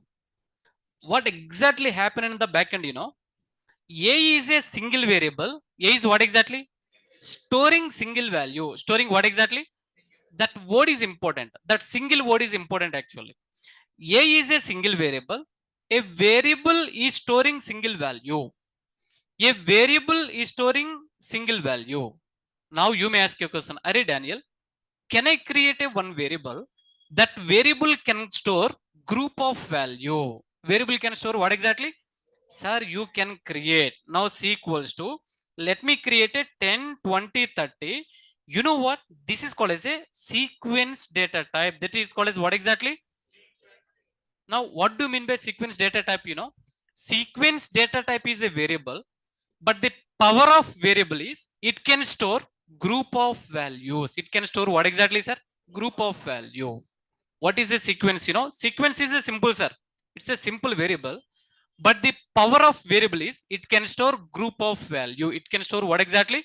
what exactly happened in the backend. A is a single variable. A is what exactly? Storing single value. Storing what exactly? That word is important. That single word is important actually. A is a single variable. A variable is storing single value. A variable is storing single value. Now you may ask a question, Are Daniel, can I create a one variable? That variable can store group of value. Variable can store what exactly? Sir, you can create. Now C equals to, let me create a 10, 20, 30. You know what? This is called as a sequence data type. That is called as what exactly? Now, what do you mean by sequence data type? Sequence data type is a variable, but the power of variable is it can store group of values. It can store what exactly, sir? Group of value. What is a sequence? Sequence is a simple, sir. It's a simple variable, but the power of variable is it can store group of value. It can store what exactly?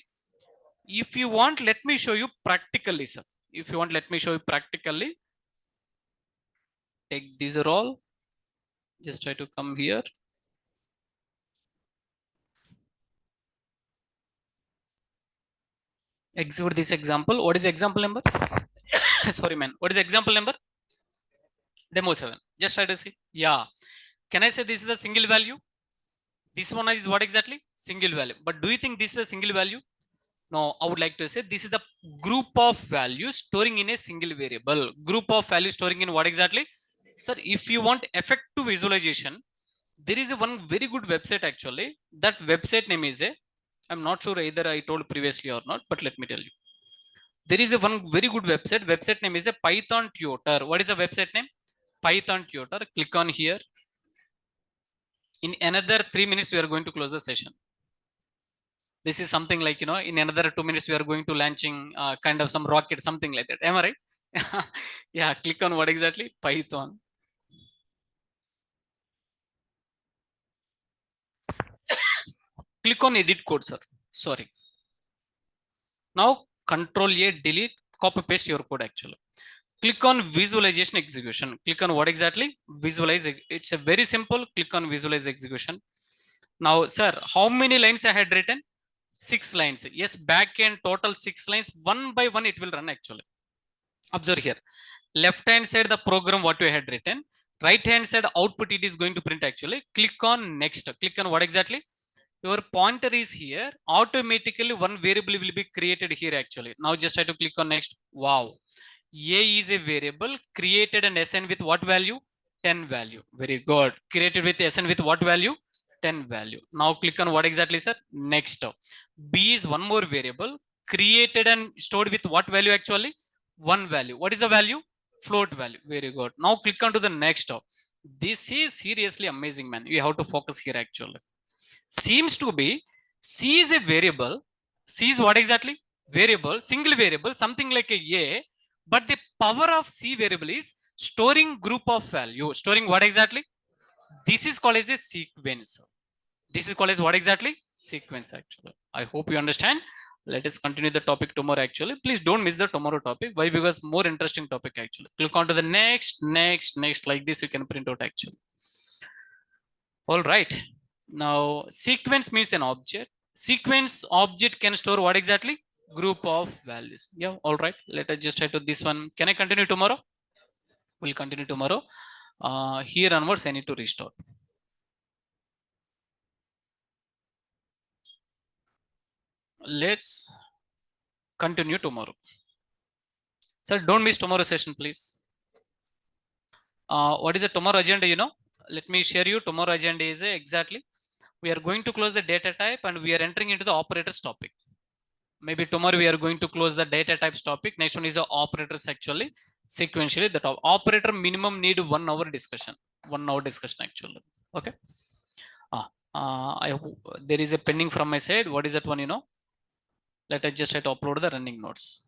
If you want, let me show you practically, sir. If you want, let me show you practically. Take these are all. Just try to come here. Execute this example. What is the example number? Sorry, man. What is the example number? Demo 7. Just try to see. Yeah. Can I say this is a single value? This one is what exactly? Single value. But do you think this is a single value? No, I would like to say this is the group of values storing in a single variable. Group of values storing in what exactly? Sir, if you want effective visualization, there is a one very good website actually. That website name is a, I'm not sure either I told previously or not, but let me tell you. There is a one very good website. Website name is a Python Tutor. What is the website name? Python Tutor. Click on here. In another 3 minutes, we are going to close the session. This is something like, you know, in another 2 minutes, we are going to launching kind of some rocket, something like that. Am I right? Yeah, click on what exactly? Python. Click on edit code, sir. Sorry. Now, Control A, delete, copy paste your code actually. Click on visualization execution. Click on what exactly? Visualize. It's a very simple. Click on visualize execution. Now, sir, how many lines I had written? 6 lines. Yes, back end total 6 lines. One by one, it will run actually. Observe here. Left hand side, the program what we had written. Right hand side output, it is going to print actually. Click on next. Click on what exactly? Your pointer is here. Automatically, one variable will be created here actually. Now, just try to click on next. Wow. A is a variable created and assigned with what value? 10 value. Very good. Created with assigned with what value? 10 value. Now click on what exactly, sir? Next. B is one more variable created and stored with what value actually? One value. What is the value? Float value. Very good. Now click on to the next. This is seriously amazing, man. You have to focus here actually. Seems to be C is a variable. C is what exactly? Variable, single variable, something like a, but the power of C variable is storing group of value. Storing what exactly? This is called as a sequence. This is called as what exactly? Sequence actually. I hope you understand. Let us continue the topic tomorrow actually. Please don't miss the tomorrow topic. Why? Because more interesting topic actually. Click on to the next, like this you can print out actually. All right. Now sequence means an object. Sequence object can store what exactly? Group of values. Yeah, all right. Let us just try to this one. Can I continue tomorrow? We'll continue tomorrow. Here onwards, I need to restart. Let's continue tomorrow. Sir, don't miss tomorrow session, please. What is the tomorrow agenda? You know, let me share you. Tomorrow agenda is exactly. We are going to close the data type and we are entering into the operators topic. Maybe tomorrow we are going to close the data types topic. Next one is the operators actually. Sequentially, the top operator minimum need 1 hour discussion. 1 hour discussion actually. Okay. I hope there is a pending from my side. What is that one? You know, let us just try to upload the running notes.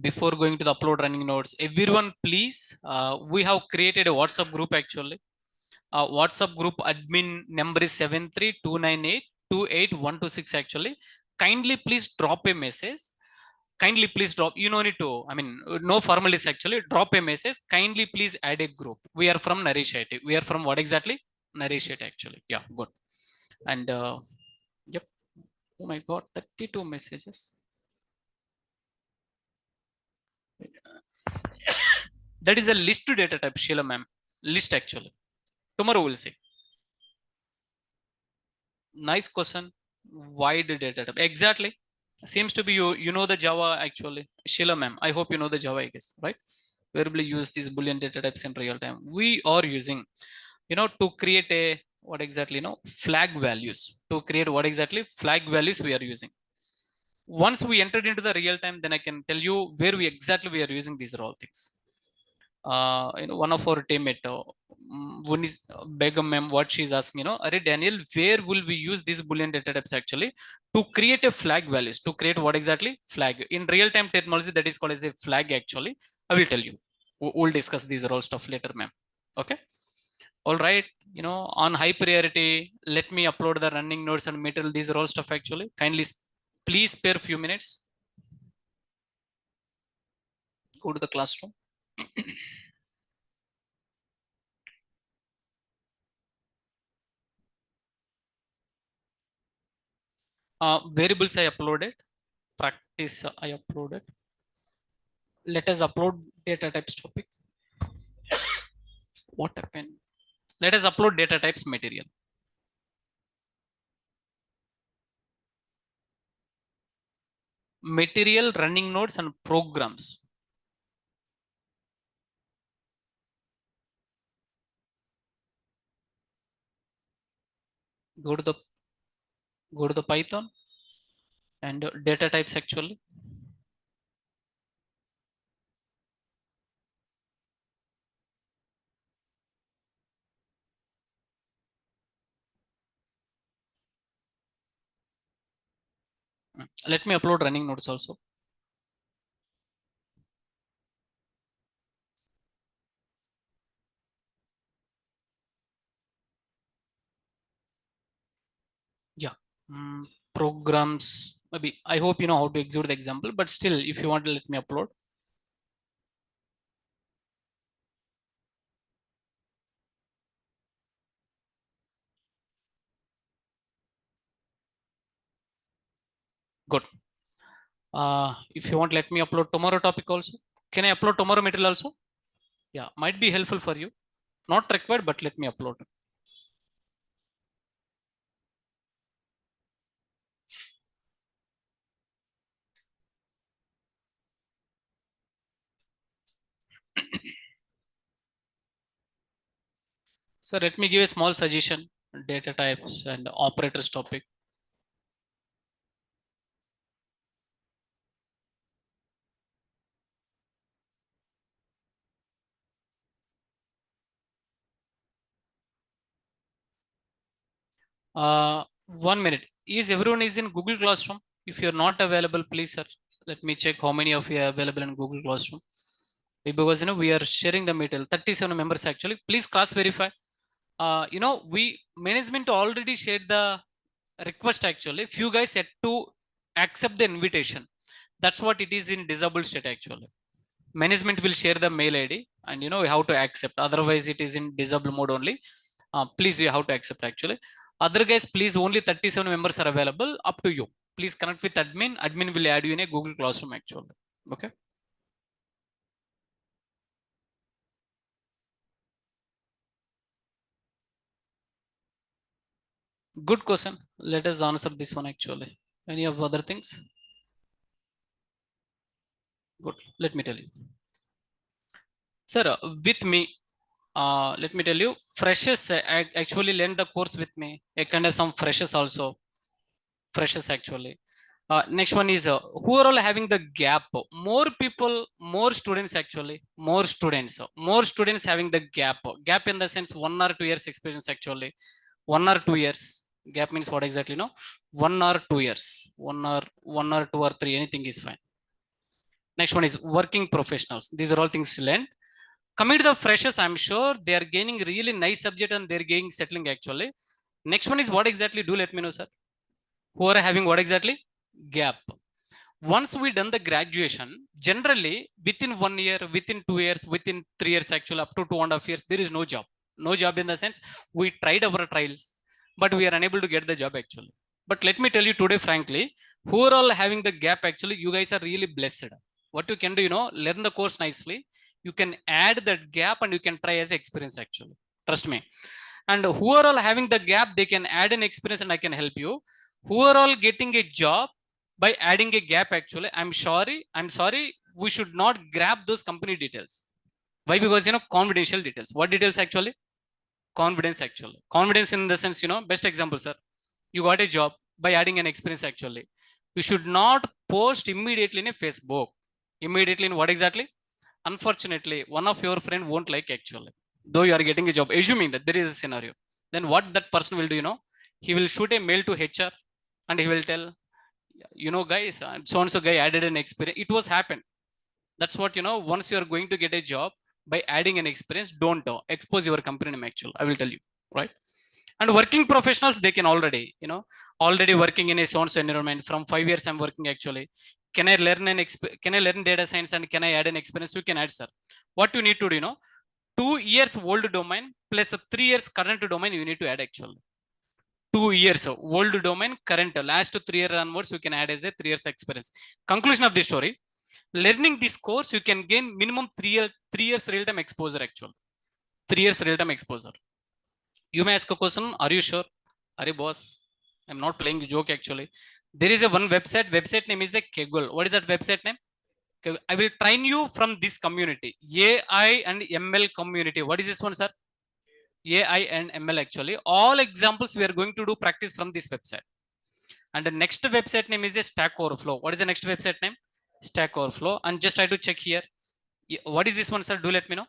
Before going to the upload running notes, everyone please, we have created a WhatsApp group actually. WhatsApp group admin number is 73298282126 actually. Kindly please drop a message. Kindly please drop, you know, need to, I mean, no formalities actually, drop a message. Kindly please add a group. We are from Nourish IT. We are from what exactly? Nourish IT actually. Yeah, good. And yep. Oh my God, 32 messages. That is a list to data type, Sheila ma'am. List actually. Tomorrow we'll see. Nice question. Wide data type. Exactly. Seems to be you know the Java actually. Sheila ma'am. I hope you know the Java, I guess, right? Variably use these Boolean data types in real time. We are using, you know, to create a what exactly, you know, flag values. To create what exactly? Flag values we are using. Once we entered into the real time, then I can tell you where we exactly we are using these are all things. You know, one of our teammate, one is Begum ma'am, what she's asking, you know, Are Daniel, where will we use these Boolean data types actually to create a flag values, to create what exactly? Flag. In real time technology, that is called as a flag actually. I will tell you. We'll discuss these all stuff later, ma'am. Okay. All right. You know, on high priority, let me upload the running nodes and material. These are all stuff actually. Kindly please spare a few minutes. Go to the classroom. Variables I uploaded. Practice I uploaded. Let us upload data types topic. What happened? Let us upload data types material. Material, running nodes and programs. Go to the Python and data types actually. Let me upload running nodes also. Yeah. Programs. Maybe I hope you know how to execute the example, but still, if you want to let me upload. Good. If you want, let me upload tomorrow topic also. Can I upload tomorrow material also? Yeah, might be helpful for you. Not required, but let me upload. So let me give a small suggestion, data types and operators topic. Uh, 1 minute. Is everyone is in Google Classroom? If you're not available, please, sir, let me check how many of you are available in Google Classroom. Because we are sharing the material. 37 members actually. Please cross verify. We management already shared the request actually. Few guys had to accept the invitation. That's what it is in disabled state actually. Management will share the mail ID and you have to accept. Otherwise, it is in disabled mode only. Please, you have to accept actually. Other guys, please, only 37 members are available. Up to you. Please connect with admin. Admin will add you in a Google Classroom actually. Okay. Good question. Let us answer this one actually. Any of other things? Good. Let me tell you. Sir, with me, let me tell you, freshers actually lend the course with me. I kind of some freshers also. Freshers actually. Next one is who are all having the gap? More people, more students actually. More students having the gap. Gap in the sense 1 or 2 years experience actually. 1 or 2 years. Gap means what exactly? No, 1 or 2 years. One or two or three. Anything is fine. Next one is working professionals. These are all things to learn. Coming to the freshers, I'm sure they are gaining really nice subject and they're getting settling actually. Next one is what exactly? Do let me know, sir. Who are having what exactly? Gap. Once we done the graduation, generally within 1 year, within 2 years, within 3 years, actually up to 2.5 years, there is no job. No job in the sense we tried our trials, but we are unable to get the job actually. But let me tell you today, frankly, who are all having the gap actually, you guys are really blessed. What you can do, learn the course nicely. You can add that gap and you can try as experience actually. Trust me. And who are all having the gap, they can add an experience and I can help you. Who are all getting a job by adding a gap actually, I'm sorry, we should not grab those company details. Why? Because confidential details. What details actually? Confidence actually. Confidence in the sense, best example, sir. You got a job by adding an experience actually. You should not post immediately in a Facebook. Immediately in what exactly? Unfortunately, one of your friend won't like actually. Though you are getting a job, assuming that there is a scenario, then what that person will do, he will shoot a mail to HR and he will tell, guys, so and so guy added an experience. It was happened. That's what, once you are going to get a job by adding an experience, don't expose your company name actually. I will tell you, right? And working professionals, they can already, already working in a source environment. From 5 years I'm working actually. Can I learn can I learn data science and can I add an experience? You can add, sir. What you need to do, 2 years old domain plus a 3 years current domain you need to add actually. 2 years old domain, current last 3 years onwards you can add as a 3 years experience. Conclusion of the story: learning this course you can gain minimum 3 years real time exposure actually. 3 years real time exposure. You may ask a question, are you sure? Are boss, I'm not playing joke actually. There is a one website name is a Kaggle. What is that website name? I will train you from this community, AI and ML community. What is this one, sir? AI and ML actually. All examples we are going to do practice from this website. And the next website name is a Stack Overflow. What is the next website name? Stack Overflow. And just try to check here. What is this one, sir? Do let me know.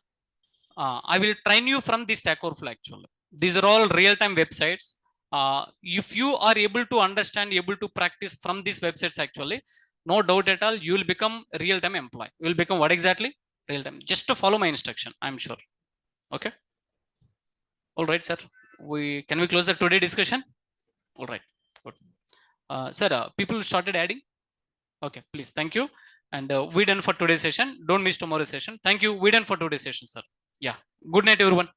I will train you from the Stack Overflow actually. These are all real-time websites. If you are able to understand, able to practice from these websites actually, no doubt at all, you will become real-time employee. You will become what exactly? Real-time. Just to follow my instruction, I'm sure. Okay. All right, sir. Can we close the today discussion? All right. Good. Sir, people started adding. Okay, please. Thank you. And we done for today's session. Don't miss tomorrow's session. Thank you. We done for today's session, sir. Yeah. Good night, everyone.